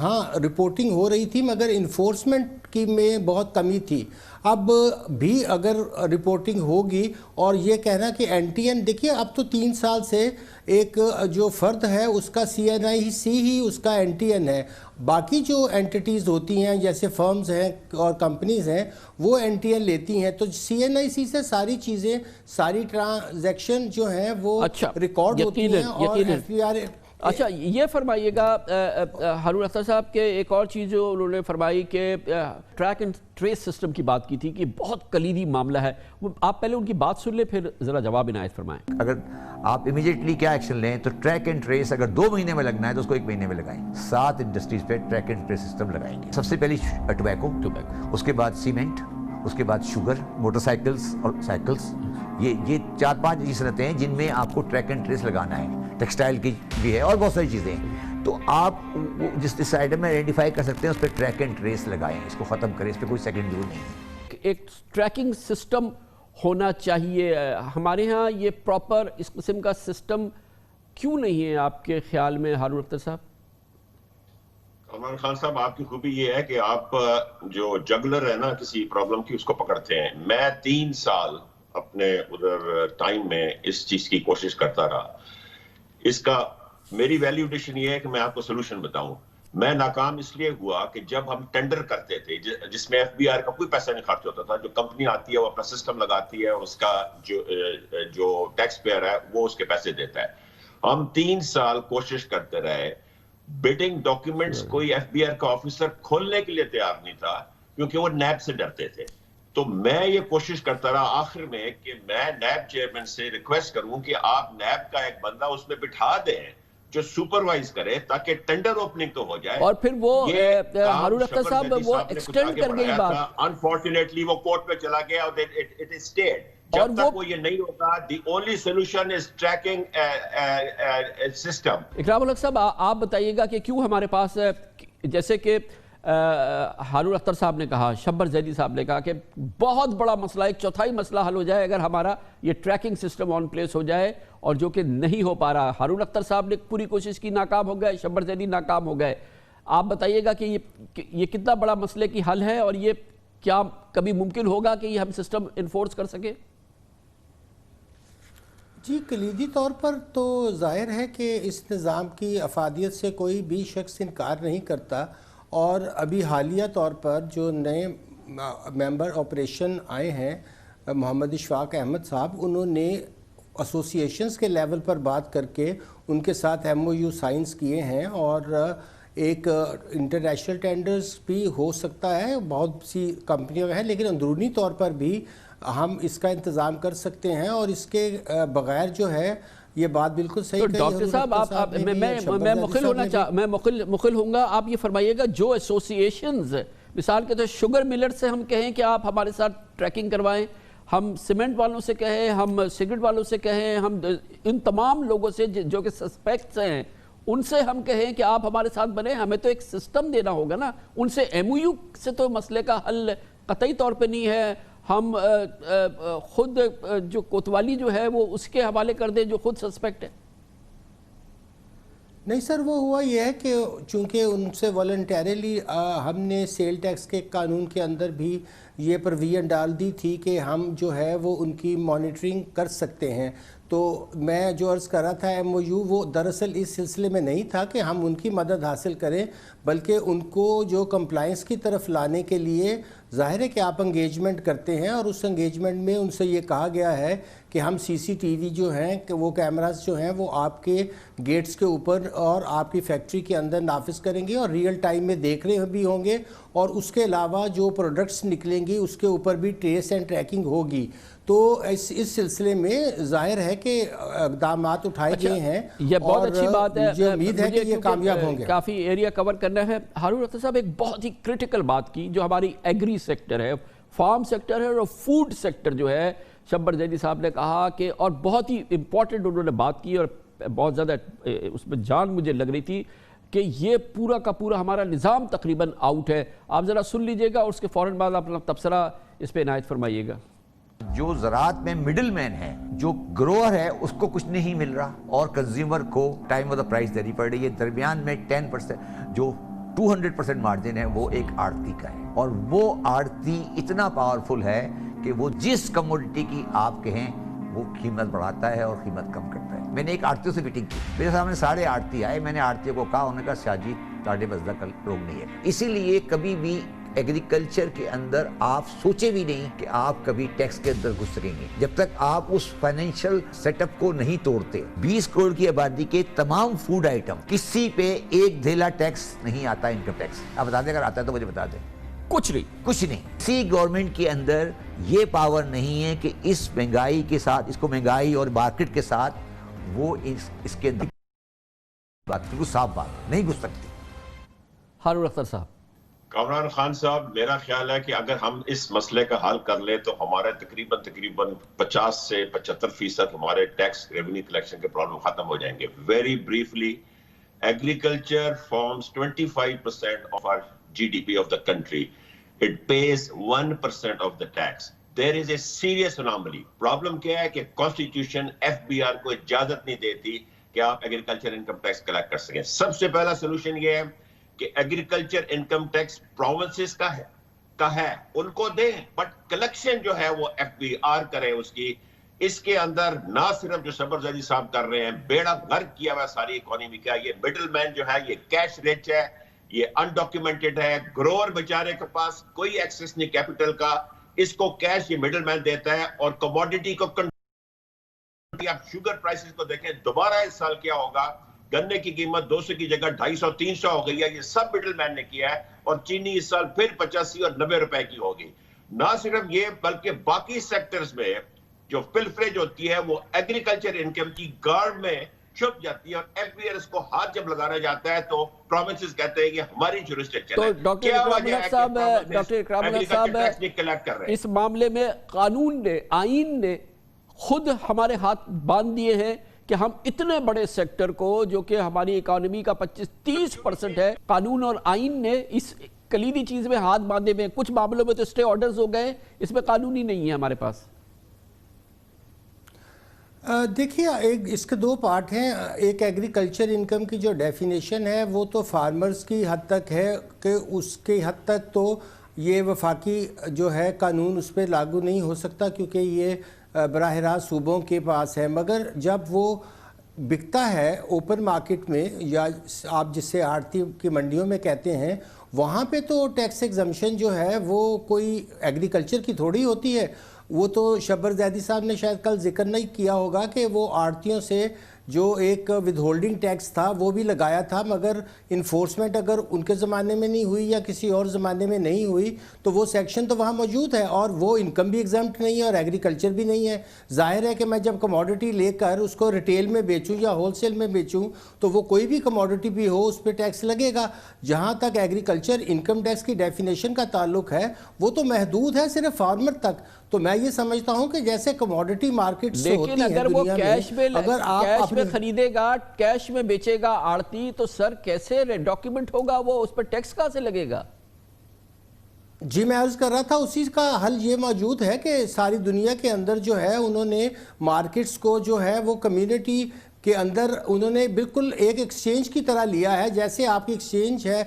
ہاں رپورٹنگ ہو رہی تھی مگر انفورسمنٹ کی میں بہت کمی تھی. اب بھی اگر رپورٹنگ ہوگی اور یہ کہنا کہ این ٹی این, دیکھیے اب تو 3 سال سے ایک جو فرد ہے اس کا CNIC ہی اس کا این ٹی این ہے. باقی جو اینٹیٹیز ہوتی ہیں جیسے فرمز ہیں اور کمپنیز ہیں وہ این ٹی این لیتی ہیں, تو CNIC سے ساری چیزیں, ساری ٹرانزیکشن جو ہیں وہ ریکارڈ ہوتی ہیں. اور FBR اچھا یہ فرمائیے گا ہارون اختر صاحب کے ایک اور چیز جو انہوں نے فرمائی کہ ٹریک اینڈ ٹریس سسٹم کی بات کی تھی کہ بہت کلیدی معاملہ ہے. آپ پہلے ان کی بات سن لیں پھر ذرا جواب عنایت فرمائیں. اگر آپ امیجیٹلی کیا ایکشن لیں تو ٹریک اینڈ ٹریس اگر 2 مہینے میں لگنا ہے تو اس کو 1 مہینے میں لگائیں. 7 انڈسٹریز پہ ٹریک اینڈ ٹریس سسٹم لگائیں گے. سب سے پہلی ٹوبیکو, اس کے بعد سیمنٹ, اس کے بعد شوگر, موٹر سائیکلز اور سائیکلز. یہ 4-5 ایسی صنعتیں ہیں جن میں آپ کو ٹریک اینڈ ٹریس لگانا ہے. ٹیکسٹائل کی بھی ہے اور بہت ساری چیزیں ہیں. تو آپ جس سائڈ میں آئیڈینٹیفائی کر سکتے ہیں اس پہ ٹریک اینڈ ٹریس لگائیں, اس کو ختم کریں, اس پہ کوئی سیکنڈ ویو نہیں. ایک ٹریکنگ سسٹم ہونا چاہیے. ہمارے ہاں یہ پراپر اس قسم کا سسٹم کیوں نہیں ہے آپ کے خیال میں ہارون اختر صاحب؟ عمران خان صاحب, آپ کی خوبی یہ ہے کہ آپ جو جگلر ہے نا کسی پرابلم کی اس کو پکڑتے ہیں. میں 3 سال اپنے ادھر ٹائم میں اس چیز کی کوشش کرتا رہا. اس کا میری ویلیو ایڈیشن یہ ہے کہ میں آپ کو سولوشن بتاؤں. میں ناکام اس لیے ہوا کہ جب ہم ٹینڈر کرتے تھے جس میں FBR کا کوئی پیسہ نہیں خرچ ہوتا تھا, جو کمپنی آتی ہے وہ اپنا سسٹم لگاتی ہے اور اس کا جو ٹیکس پیئر ہے وہ اس کے پیسے دیتا ہے. ہم 3 سال کوشش کرتے رہے. بڈنگ ڈاکیومنٹس کوئی FBR کا آفیسر کھولنے کے لیے تیار نہیں تھا کیونکہ وہ نیب سے ڈرتے تھے. تو میں یہ کوشش کرتا رہا آخر میں کہ میں نیب چیئرمین سے ریکویسٹ کروں کہ آپ نیب کا ایک بندہ اس میں بٹھا دیں جو سپروائز کرے تاکہ ٹینڈر اوپننگ تو ہو جائے. اور پھر وہ ہارون اختر صاحب وہ ایکسٹینڈ کر گئی بات. انفارچونیٹلی وہ کورٹ پہ چلا گیا اور اٹ از اسٹیڈ. جب تک وہ یہ نہیں ہوتا the only solution is tracking system. Ikram ul Haq sahab آپ بتائیے گا کہ کیوں ہمارے پاس, جیسے کہ ہارون اختر صاحب نے کہا, شبر زیدی صاحب نے کہا کہ بہت بڑا مسئلہ, 1/4 مسئلہ حل ہو جائے اگر ہمارا یہ ٹریکنگ سسٹم آن پلیس ہو جائے, اور جو کہ نہیں ہو پا رہا. ہارون اختر صاحب نے پوری کوشش کی, ناکام ہو گئے. شبر زیدی ناکام ہو گئے. آپ بتائیے گا کہ یہ کتنا بڑا مسئلے کی حل ہے, اور یہ کیا کبھی ممکن ہوگا کہ یہ ہم سسٹم انفورس کر سکیں؟ جی کلیدی طور پر تو ظاہر ہے کہ اس نظام کی افادیت سے کوئی بھی شخص انکار نہیں کرتا. اور ابھی حالیہ طور پر جو نئے ممبر آپریشن آئے ہیں محمد اشفاق احمد صاحب, انہوں نے ایسوسیشنز کے لیول پر بات کر کے ان کے ساتھ MOU سائنس کیے ہیں, اور ایک انٹرنیشنل ٹینڈرز بھی ہو سکتا ہے, بہت سی کمپنیوں ہیں, لیکن اندرونی طور پر بھی ہم اس کا انتظام کر سکتے ہیں. اور اس کے بغیر جو ہے یہ بات بالکل صحیح کہی. ڈاکٹر صاحب میں مخل ہوں گا. آپ یہ فرمائیے گا جو ایسوسیشنز مثال کے طور شوگر ملر سے ہم کہیں کہ آپ ہمارے ساتھ ٹریکنگ کروائیں, ہم سیمنٹ والوں سے کہیں, ہم سگریٹ والوں سے کہیں, ہم ان تمام لوگوں سے جو کہ سسپیکٹس ہیں ان سے ہم کہیں کہ آپ ہمارے ساتھ بنیں, ہمیں تو ایک سسٹم دینا ہوگا نا. ان سے MOU سے تو مسئلے کا حل قطعی طور پہ نہیں ہے. ہم خود جو کوتوالی جو ہے وہ اس کے حوالے کر دیں جو خود سسپیکٹ ہے. نہیں سر, وہ ہوا یہ ہے کہ چونکہ ان سے والنٹیریلی ہم نے سیل ٹیکس کے قانون کے اندر بھی یہ پروویژن ڈال دی تھی کہ ہم جو ہے وہ ان کی مانیٹرنگ کر سکتے ہیں. تو میں جو عرض کر رہا تھا MOU وہ دراصل اس سلسلے میں نہیں تھا کہ ہم ان کی مدد حاصل کریں, بلکہ ان کو جو کمپلائنس کی طرف لانے کے لیے ظاہر ہے کہ آپ انگیجمنٹ کرتے ہیں, اور اس انگیجمنٹ میں ان سے یہ کہا گیا ہے کہ ہم CCTV جو ہیں کہ وہ کیمراز جو ہیں وہ آپ کے گیٹس کے اوپر اور آپ کی فیکٹری کے اندر نافذ کریں گے, اور ریئل ٹائم میں دیکھ رہے بھی ہوں گے, اور اس کے علاوہ جو پروڈکٹس نکلیں گی اس کے اوپر بھی ٹریس اینڈ ٹریکنگ ہوگی. تو اس سلسلے میں ظاہر ہے کہ اقدامات اٹھائے گئے ہیں, یہ بہت اچھی بات ہے. مجھے امید ہے کہ یہ کامیاب ہوں گے. کافی ایریا کور کرنا ہے. ہارون اختر صاحب ایک بہت ہی کرٹیکل بات کی جو ہماری ایگری سیکٹر ہے, فارم سیکٹر ہے, اور فوڈ سیکٹر جو ہے. شبر زیدی صاحب نے کہا کہ, اور بہت ہی امپورٹنٹ انہوں نے بات کی اور بہت زیادہ اس میں جان مجھے لگ رہی تھی, کہ یہ پورا کا پورا ہمارا نظام تقریباً آؤٹ ہے. آپ ذرا سن لیجئے گا اور اس کے فوراً بعد اپنا تبصرہ اس پہ عنایت فرمائیے گا. جو زراعت میں مڈل مین ہے, جو گروور ہے, اس کو کچھ نہیں مل رہا اور کنزیومر کو ٹائم آف دا پرائز دینی پڑ رہی ہے. درمیان میں 10% جو 200% مارجن ہے وہ ایک آڑتی کا ہے, اور وہ آڑتی اتنا پاورفل ہے کہ وہ جس کموڈٹی کی آپ کہیں وہ قیمت بڑھاتا ہے اور قیمت کم کرتا ہے. میں نے ایک آڑتیوں سے میٹنگ کی, میرے سامنے سارے آڑتی آئے, میں نے آڑتیوں کو کہا, انہوں نے کہا شاہ جی تاڑے بزدہ کا روگ نہیں ہے. اسی لیے کبھی بھی ایگریکلچر کے اندر آپ سوچے بھی نہیں کہ آپ کبھی ٹیکس کے اندر گھس سکیں گے جب تک آپ اس فائنینشیل سیٹ اپ کو نہیں توڑتے. 20 کروڑ کی آبادی کے تمام فوڈ آئٹم کسی پہ ایک دھیلا ٹیکس نہیں آتا, انکم ٹیکس. آپ بتا دیں, اگر آتا ہے تو مجھے بتا دیں. کچھ نہیں. کسی گورنمنٹ کے اندر یہ پاور نہیں ہے کہ اس مہنگائی کے ساتھ, اس کو مہنگائی اور مارکیٹ کے ساتھ وہ اس کے اندر بات بالکل صاف بات نہیں گھس سکتی. ہارون اختر صاحب. کامران خان صاحب, میرا خیال ہے کہ اگر ہم اس مسئلے کا حل کر لیں تو ہمارے تقریباً 50 سے 75% ہمارے ٹیکس ریونیو کلیکشن کے پرابلم ختم ہو جائیں گے. Very briefly, agriculture farms 25% of our GDP of the country. It pays 1% of the tax. There is a serious anomaly. Problem کیا ہے کہ Constitution FBR کو اجازت نہیں دیتی کہ آپ ایگریکلچر انکم ٹیکس کلیکٹ کر سکیں. سب سے پہلا سلوشن یہ ہے کہ ایگریکلچر انکم ٹیکس پروونسز کا ہے, ان کو دیں, بٹ کلیکشن جو ہے وہ FBR کرے اس کی. اس کے اندر نہ صرف جو شبر زیدی صاحب کر رہے ہیں, بیڑا غرق کیا ہوا ساری اکانومی کا. یہ مڈل مین جو ہے یہ کیش ریچ ہے, یہ انڈاکیومنٹڈ ہے. گروور بیچارے کے پاس کوئی ایکسس نہیں کیپٹل کا, اس کو کیش یہ مڈل مین دیتا ہے. اور کموڈیٹی کو آپ شوگر پرائسز کو دیکھیں, دوبارہ اس سال کیا ہوگا, گنے کی قیمت 200 کی جگہ 250-300 ہو گئی ہے. یہ سب مڈل مین نے کیا ہے. اور چینی اس سال پھر 85 اور 90 روپے کی ہوگی. نہ صرف یہ بلکہ باقی سیکٹرز میں جو پلفریج ہوتی ہے وہ ایگریکلچر انکم کی گارڈ میں چھپ جاتی ہے. اور ایف بی آر کو ہاتھ جب لگانا جاتا ہے تو پروونسز کہتے ہیں کہ ہماری جورسڈکشن ہے. ڈاکٹر اکرام الحق صاحب, اس معاملے میں قانون نے, آئین نے خود ہمارے ہاتھ باندھ دیے ہیں کہ ہم اتنے بڑے سیکٹر کو جو کہ ہماری اکانومی کا 25-30% ہے, قانون اور آئین نے اس کلیدی چیز میں ہاتھ باندھے میں. کچھ معاملوں میں تو اسٹے آرڈرز ہو گئے, اس میں قانون ہی نہیں ہے ہمارے پاس. دیکھیے, اس کے دو پارٹ ہیں. ایک ایگریکلچر انکم کی جو ڈیفینیشن ہے وہ تو فارمرز کی حد تک ہے کہ اس کی حد تک تو یہ وفاقی جو ہے قانون اس پہ لاگو نہیں ہو سکتا کیونکہ یہ براہ راست صوبوں کے پاس ہے. مگر جب وہ بکتا ہے اوپن مارکیٹ میں, یا آپ جس سے آڑتی کی منڈیوں میں کہتے ہیں, وہاں پہ تو ٹیکس ایگزمپشن جو ہے وہ کوئی ایگریکلچر کی تھوڑی ہوتی ہے. وہ تو شبر زیدی صاحب نے شاید کل ذکر نہیں کیا ہوگا کہ وہ آڑتیوں سے جو ایک ود ہولڈنگ ٹیکس تھا وہ بھی لگایا تھا, مگر انفورسمنٹ اگر ان کے زمانے میں نہیں ہوئی یا کسی اور زمانے میں نہیں ہوئی تو وہ سیکشن تو وہاں موجود ہے, اور وہ انکم بھی ایگزمپٹ نہیں ہے اور ایگریکلچر بھی نہیں ہے. ظاہر ہے کہ میں جب کموڈٹی لے کر اس کو ریٹیل میں بیچوں یا ہول سیل میں بیچوں تو وہ کوئی بھی کموڈٹی بھی ہو اس پہ ٹیکس لگے گا. جہاں تک ایگریکلچر انکم ٹیکس کی ڈیفینیشن کا تعلق ہے وہ تو محدود ہے صرف فارمر تک. تو میں یہ سمجھتا ہوں کہ جیسے کموڈٹی مارکیٹ سے ہوتی ہے دنیا میں, اگر آپ میں خریدے گا, کیش میں بیچے گا آڑتی, تو سر کیسے ڈاکیومنٹ ہوگا وہ, اس پر ٹیکس کہاں سے لگے گا؟ جی میں عرض کر رہا تھا اسی کا حل یہ موجود ہے کہ ساری دنیا کے اندر جو ہے انہوں نے مارکیٹس کو جو ہے وہ کمیونٹی کے اندر انہوں نے بالکل ایک ایکسچینج کی طرح لیا ہے. جیسے آپ کی ایکسچینج ہے,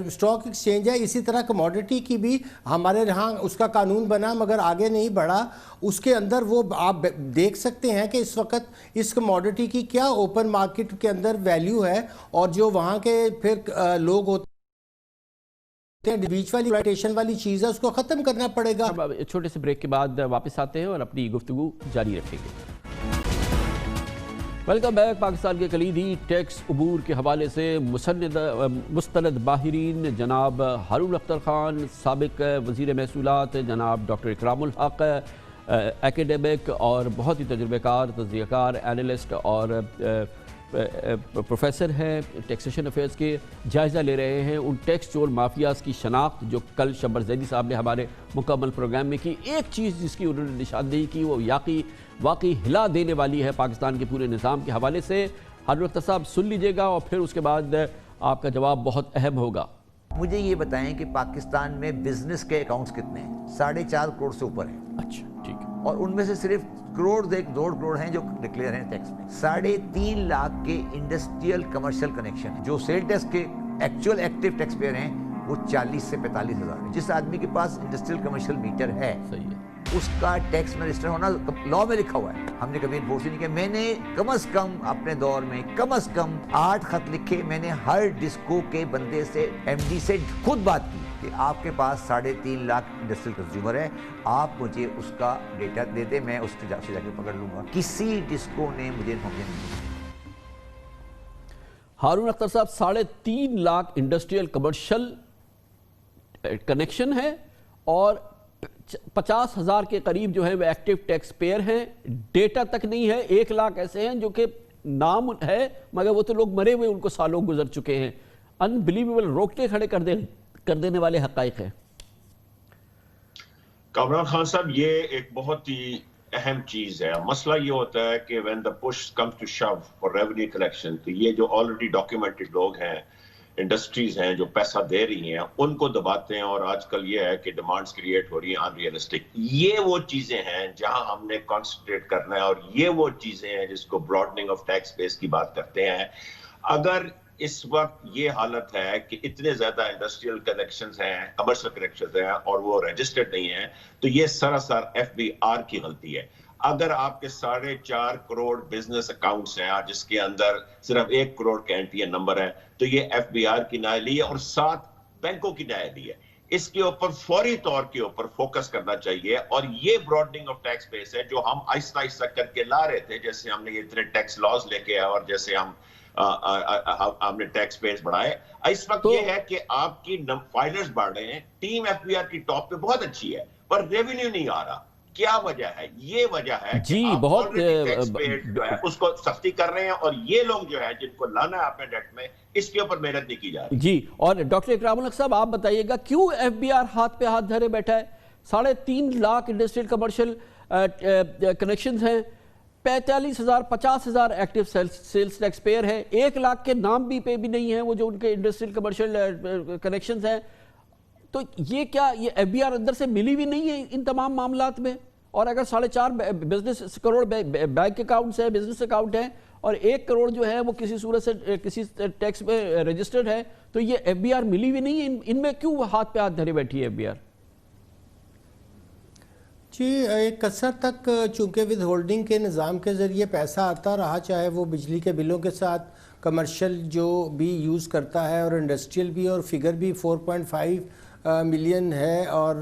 اسٹاک ایکسچینج ہے, اسی طرح کموڈٹی کی بھی ہمارے یہاں اس کا قانون بنا مگر آگے نہیں بڑھا. اس کے اندر وہ آپ دیکھ سکتے ہیں کہ اس وقت اس کموڈٹی کی کیا اوپن مارکیٹ کے اندر ویلیو ہے, اور جو وہاں کے پھر لوگ ہوتے ہیں بیچ والی رائٹیشن والی چیز ہے اس کو ختم کرنا پڑے گا. چھوٹے سے بریک کے بعد واپس آتے ہیں اور اپنی گفتگو جاری رکھیں گے. Welcome back. پاکستان کے کلیدی ٹیکس عبور کے حوالے سے مستند ماہرین جناب ہارون اختر خان, سابق وزیر محصولات جناب ڈاکٹر اکرام الحق, ایکیڈمک اور بہت ہی تجربہ کار تجزیہ کار اینالسٹ اور پروفیسر ہیں ٹیکسیشن افیئرز کے, جائزہ لے رہے ہیں ان ٹیکس چور مافیاز کی شناخت جو کل شبر زیدی صاحب نے ہمارے مکمل پروگرام میں کی. ایک چیز جس کی انہوں نے نشاندہی کی وہ واقعی ہلا دینے والی ہے پاکستان کے پورے نظام کے حوالے سے. ہارون اختر صاحب سن لیجئے گا اور پھر اس کے بعد آپ کا جواب بہت اہم ہوگا۔ مجھے یہ بتائیں کہ پاکستان میں بزنس کے اکاؤنٹس کتنے ہیں؟ 4.5 کروڑ سے اوپر ہیں۔ اچھا ٹھیک ہے۔ اور ان میں سے صرف کروڑ 1.5 کروڑ ہیں جو ڈکلیئر ہیں ٹیکس میں۔ 3.5 لاکھ کے انڈسٹریل کمرشل کنیکشن ہیں، جو سیل ٹیکس کے ایکچوئل ایکٹیو ٹیکس پیئر ہیں وہ 40 سے 45 ہزار ہیں۔ جس آدمی کے پاس انڈسٹریل کمرشل میٹر ہے اس کا ٹیکس میں رجسٹر ہونا لاء میں لکھا ہوا ہے، ہم نے کبھی انفورس نہیں کیا۔ میں نے کم از کم اپنے دور میں کم از کم 8 خط لکھے، میں نے ہر ڈسکو کے بندے سے ایم ڈی سے خود بات کی کہ آپ کے پاس 3.5 لاکھ انڈسٹریل کنزیومر ہے، آپ مجھے اس کا ڈیٹا دے دیں، میں اس کے جا کے پکڑ لوں گا۔ کسی ڈسکو نے مجھے انفارمیشن نہیں دی۔ ہارون اختر صاحب 3.5 لاکھ انڈسٹریل کمرشل کنیکشن ہے اور 50,000 کے قریب جو ہے وہ ایکٹیو ٹیکس پیئر ہیں، ڈیٹا تک نہیں ہے۔ 1 لاکھ ایسے ہیں جو کہ نام ہے مگر وہ تو لوگ مرے ہوئے، ان کو سالوں گزر چکے ہیں۔ انبلیویبل، روکتے کھڑے کر دینے والے حقائق ہیں۔ کامران خان صاحب یہ ایک بہت ہی اہم چیز ہے۔ مسئلہ یہ ہوتا ہے کہ when the push comes to shove for revenue collection تو یہ جو already documented لوگ ہیں، انڈسٹریز ہیں جو پیسہ دے رہی ہیں، ان کو دباتے ہیں، اور آج کل یہ ہے کہ ڈیمانڈز کریٹ ہو رہی ہیں unrealistic۔ یہ وہ چیزیں ہیں جہاں ہم نے کانسنٹریٹ کرنا ہے، اور یہ وہ چیزیں ہیں جس کو براڈننگ آف ٹیکس بیس کی بات کرتے ہیں۔ اگر اس وقت یہ حالت ہے کہ اتنے زیادہ انڈسٹریل کنیکشنز ہیں، کمرشل کنیکشنز ہیں اور وہ رجسٹرڈ نہیں ہیں، تو یہ سراسر FBR کی غلطی ہے۔ اگر آپ کے 4.5 کروڑ بزنس اکاؤنٹس ہیں جس کے اندر صرف 1 کروڑ کا NTN نمبر ہے تو یہ FBR کی نااہلی ہے اور 7 بینکوں کی نااہلی ہے۔ اس کے اوپر فوری طور کے اوپر فوکس کرنا چاہیے، اور یہ براڈننگ آف ٹیکس بیس ہے جو ہم آہستہ آہستہ کر کے لا رہے تھے، جیسے ہم نے یہ اتنے ٹیکس لاز لے کے اور جیسے ہم نے ٹیکس بیس بڑھائے۔ اس وقت یہ ہے کہ آپ کی فائلرز بڑھ رہے ہیں، ٹیم FBR کی ٹاپ پہ بہت اچھی ہے پر ریونیو نہیں آ رہا۔ کیا وجہ ہے؟ یہ وجہ ہے کہ آپ ٹیکس پیئر جو ہے اس کو سختی کر رہے ہیں، اور یہ لوگ جو ہے جن کو لانا ہے اپنے ڈیٹ میں، اس کے اوپر محنت نہیں کی جا رہی۔ جی، اور ڈاکٹر اکرام الحق صاحب آپ بتائیے گا کیوں FBR ہاتھ پہ ہاتھ دھرے بیٹھا ہے؟ 3.5 لاکھ انڈسٹریل کمرشل کنیکشنز ہیں، 45,000 50,000 ایکٹیو سیلز ٹیکس پیئر ہے، 1 لاکھ کے نام بھی پہ بھی نہیں ہیں وہ جو ان کے انڈسٹریل کمرشل کنیکشنز ہیں۔ تو یہ کیا یہ FBR اندر سے ملی بھی نہیں ہے ان تمام معاملات میں؟ اور اگر 4.5 بزنس کروڑ بینک اکاؤنٹس ہیں، بزنس اکاؤنٹ ہیں، اور 1 کروڑ جو ہے وہ کسی صورت سے کسی ٹیکس میں رجسٹرڈ ہے، تو یہ FBR ملی بھی نہیں ہے، ان میں کیوں ہاتھ پہ ہاتھ دھرے بیٹھی ہے FBR؟ جی، ایک قصر تک چونکہ ود ہولڈنگ کے نظام کے ذریعے پیسہ آتا رہا، چاہے وہ بجلی کے بلوں کے ساتھ کمرشل جو بھی یوز کرتا ہے اور انڈسٹریل بھی، اور فگر بھی 4.5 ملین ہے۔ اور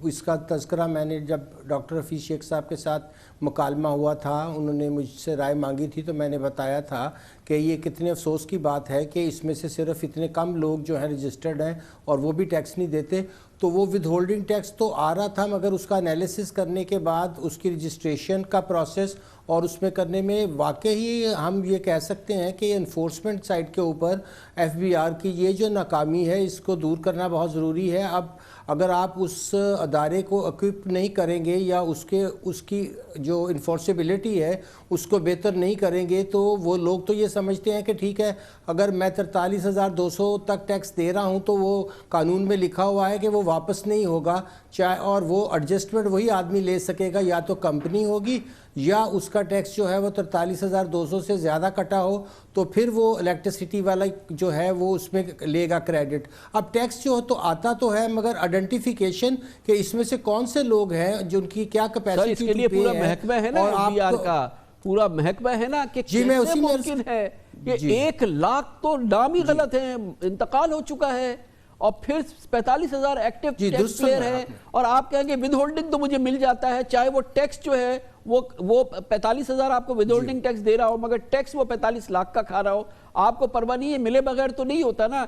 اس کا تذکرہ میں نے جب ڈاکٹر حفیظ شیخ صاحب کے ساتھ مکالمہ ہوا تھا، انہوں نے مجھ سے رائے مانگی تھی، تو میں نے بتایا تھا کہ یہ کتنے افسوس کی بات ہے کہ اس میں سے صرف اتنے کم لوگ جو ہیں رجسٹرڈ ہیں اور وہ بھی ٹیکس نہیں دیتے۔ تو وہ ود ہولڈنگ ٹیکس تو آ رہا تھا، مگر اس کا انالیسس کرنے کے بعد اس کی رجسٹریشن کا پروسیس اور اس میں کرنے میں واقعی ہم یہ کہہ سکتے ہیں کہ انفورسمنٹ سائٹ کے اوپر FBR کی یہ جو ناکامی ہے اس کو دور کرنا بہت ضروری ہے۔ اب اگر آپ اس ادارے کو اکوپ نہیں کریں گے یا اس کی جو انفورسیبلٹی ہے اس کو بہتر نہیں کریں گے، تو وہ لوگ تو یہ سمجھتے ہیں کہ ٹھیک ہے اگر میں 43,200 تک ٹیکس دے رہا ہوں تو وہ قانون میں لکھا ہوا ہے کہ وہ واپس نہیں ہوگا، چاہے اور وہ ایڈجسٹمنٹ وہی آدمی لے سکے گا، یا تو کمپنی ہوگی یا اس کا ٹیکس جو ہے وہ 43,200 سے زیادہ کٹا ہو تو پھر وہ الیکٹریسٹی والا جو ہے وہ اس میں لے گا کریڈٹ۔ اب ٹیکس جو تو آتا تو ہے، مگر آئیڈینٹیفیکیشن کہ اس میں سے کون سے لوگ ہیں جن کی کیا کیپیسٹی، اس کے لیے پورا محکمہ ہے نا FBR کا، پورا محکمہ ہے نا کہ کیسے ممکن ہے کہ 1 لاکھ تو نام ہی غلط ہے، انتقال ہو چکا ہے، اور پھر 45,000 ایکٹیو ٹیکس پلیئر ہے، اور آپ کہیں گے ود ہولڈنگ تو مجھے مل جاتا ہے، چاہے وہ ٹیکس جو ہے وہ 45,000 آپ کو ود ہولڈنگ ٹیکس دے رہا ہو، مگر ٹیکس وہ 45 لاکھ کا کھا رہا ہو، آپ کو پرواہ نہیں ہے، ملے بغیر تو نہیں ہوتا نا۔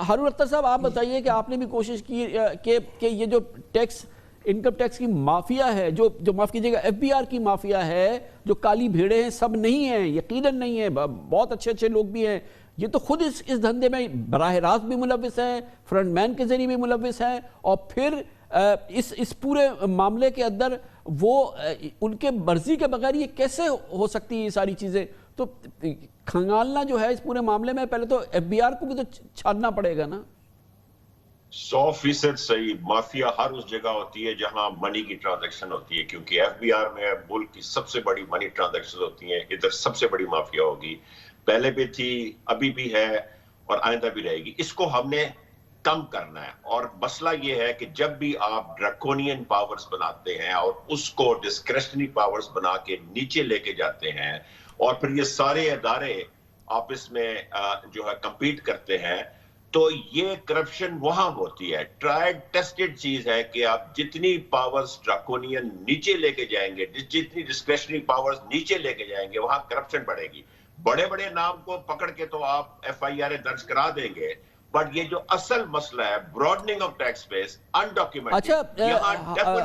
ہارون اختر صاحب آپ بتائیے کہ آپ نے بھی کوشش کی کہ یہ جو ٹیکس انکم ٹیکس کی مافیا ہے، جو معاف کیجیے گا FBR کی مافیا ہے، جو کالی بھیڑیں ہیں، سب نہیں ہیں، یقیناً نہیں ہیں، بہت اچھے لوگ بھی ہیں، یہ تو خود اس دھندے میں براہ راست بھی ملوث ہیں، فرنٹ مین کے ذریعے بھی ملوث ہیں، اور پھر اس پورے معاملے کے اندر وہ ان کے مرضی کے بغیر یہ کیسے ہو سکتی ہیں یہ ساری چیزیں؟ تو کھنگالنا جو ہے اس پورے معاملے میں پہلے تو ایف بی آر کو بھی تو چھاننا پڑے گا نا. 100% صحیح. مافیا ہر اس جگہ ہوتی ہے جہاں منی کی ٹرانزیکشن ہوتی ہے, کیونکہ ایف بی آر میں ملک کی سب سے بڑی منی ٹرانزیکشن ہوتی ہیں. ادھر سب سے بڑی مافیا ہوگی, پہلے بھی تھی, ابھی بھی ہے اور آئندہ بھی رہے گی. اس کو ہم نے کم کرنا ہے. اور مسئلہ یہ ہے کہ جب بھی آپ ڈریکونین پاورز بناتے ہیں اور اس کو ڈسکریشنری پاورز بنا کے نیچے لے کے جاتے ہیں اور پھر یہ سارے ادارے آپس میں جو ہے کمپیٹ کرتے ہیں, تو یہ کرپشن وہاں ہوتی ہے. ٹرائیڈ ٹیسٹڈ چیز ہے کہ آپ جتنی پاورز ڈریکونین نیچے لے کے جائیں گے, جتنی ڈسکریشنری پاورز نیچے لے کے جائیں گے, وہاں کرپشن بڑھے گی. بڑے بڑے نام کو پکڑ کے تو آپ ایف آئی آر درج کرا دیں گے, بٹ یہ جو اصل مسئلہ ہے براڈننگ آف ٹیکس بیس انڈاکیومنٹڈ. اچھا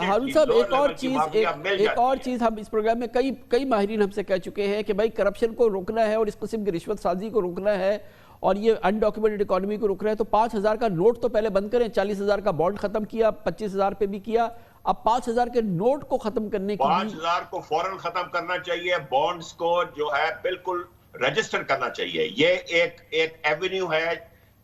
ہارون صاحب, ایک اور چیز ہم اس پروگرام میں کئی ماہرین ہم سے کہہ چکے ہیں کہ بھائی کرپشن کو روکنا ہے اور اس قسم کی رشوت سازی کو روکنا ہے اور یہ انڈاکیومنٹڈ اکانومی کو روکنا ہے تو 5,000 کا نوٹ تو پہلے بند کریں. 40,000 کا بانڈ ختم کیا, 25,000 پہ بھی کیا, اب 5,000 کے نوٹ کو ختم کرنے کی 5,000 کو فوراً ختم کرنا چاہیے. بانڈز کو جو ہے بالکل رجسٹر کرنا چاہیے. یہ ایک ایونیو ہے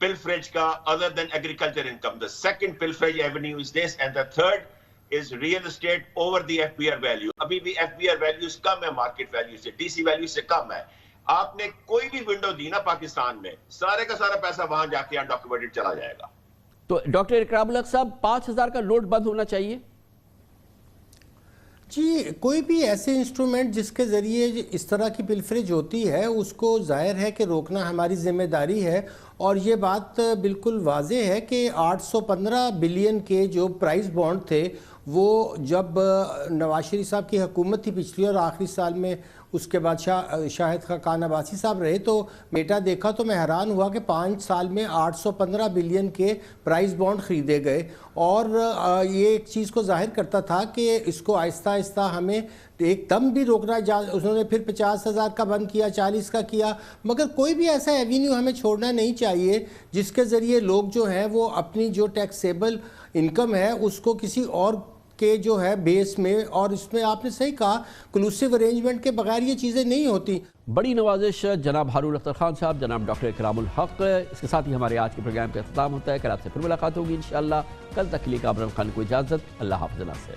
pilferage کا other than agriculture income. The second pilferage avenue is this, and the third is real estate over the FBR value. ابھی بھی FBR values کم ہے مارکیٹ ویلیو سے, DC ویلیو سے کم ہے. آپ نے کوئی بھی ونڈو دی نا پاکستان میں, سارے کا سارا پیسہ وہاں جا کے انڈاکیومنٹڈ چلا جائے گا. تو ڈاکٹر اکرام الحق صاحب, 5,000 کا نوٹ بند ہونا چاہیے. جی, کوئی بھی ایسے انسٹرومنٹ جس کے ذریعے اس طرح کی پلفریج ہوتی ہے اس کو ظاہر ہے کہ روکنا ہماری ذمہ داری ہے. اور یہ بات بالکل واضح ہے کہ 815 بلین کے جو پرائز بانڈ تھے وہ جب نواز شریف صاحب کی حکومت تھی پچھلی اور آخری سال میں اس کے بعد شاہد خاقان عباسی صاحب رہے, تو بیٹا دیکھا تو میں حیران ہوا کہ 5 سال میں 815 بلین کے پرائز بانڈ خریدے گئے. اور یہ ایک چیز کو ظاہر کرتا تھا کہ اس کو آہستہ آہستہ ہمیں ایک دم بھی روکنا. انہوں نے پھر 50,000 کا بند کیا, 40 کا کیا, مگر کوئی بھی ایسا ایوینیو ہمیں چھوڑنا نہیں چاہیے جس کے ذریعے لوگ جو ہیں وہ اپنی جو ٹیکسیبل انکم ہے اس کو کسی اور کے جو ہے بیس میں, اور اس میں آپ نے صحیح کہا کلوسیو ارینجمنٹ کے بغیر یہ چیزیں نہیں ہوتی. بڑی نوازش جناب ہارون اختر خان صاحب, جناب ڈاکٹر اکرام الحق. اس کے ساتھ ہی ہمارے آج کے پروگرام کا اختتام ہوتا ہے. کل آپ سے پھر ملاقات ہوگی انشاءاللہ. کل تک کے لیے کامران خان کو اجازت. اللہ حافظ.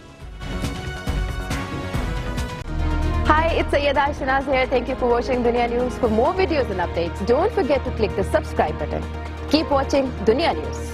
Hi, it's Sayyeda Shanaz here. Thank you for watching Dunya News. For more videos and updates, don't forget to click the subscribe button. Keep watching Dunya News.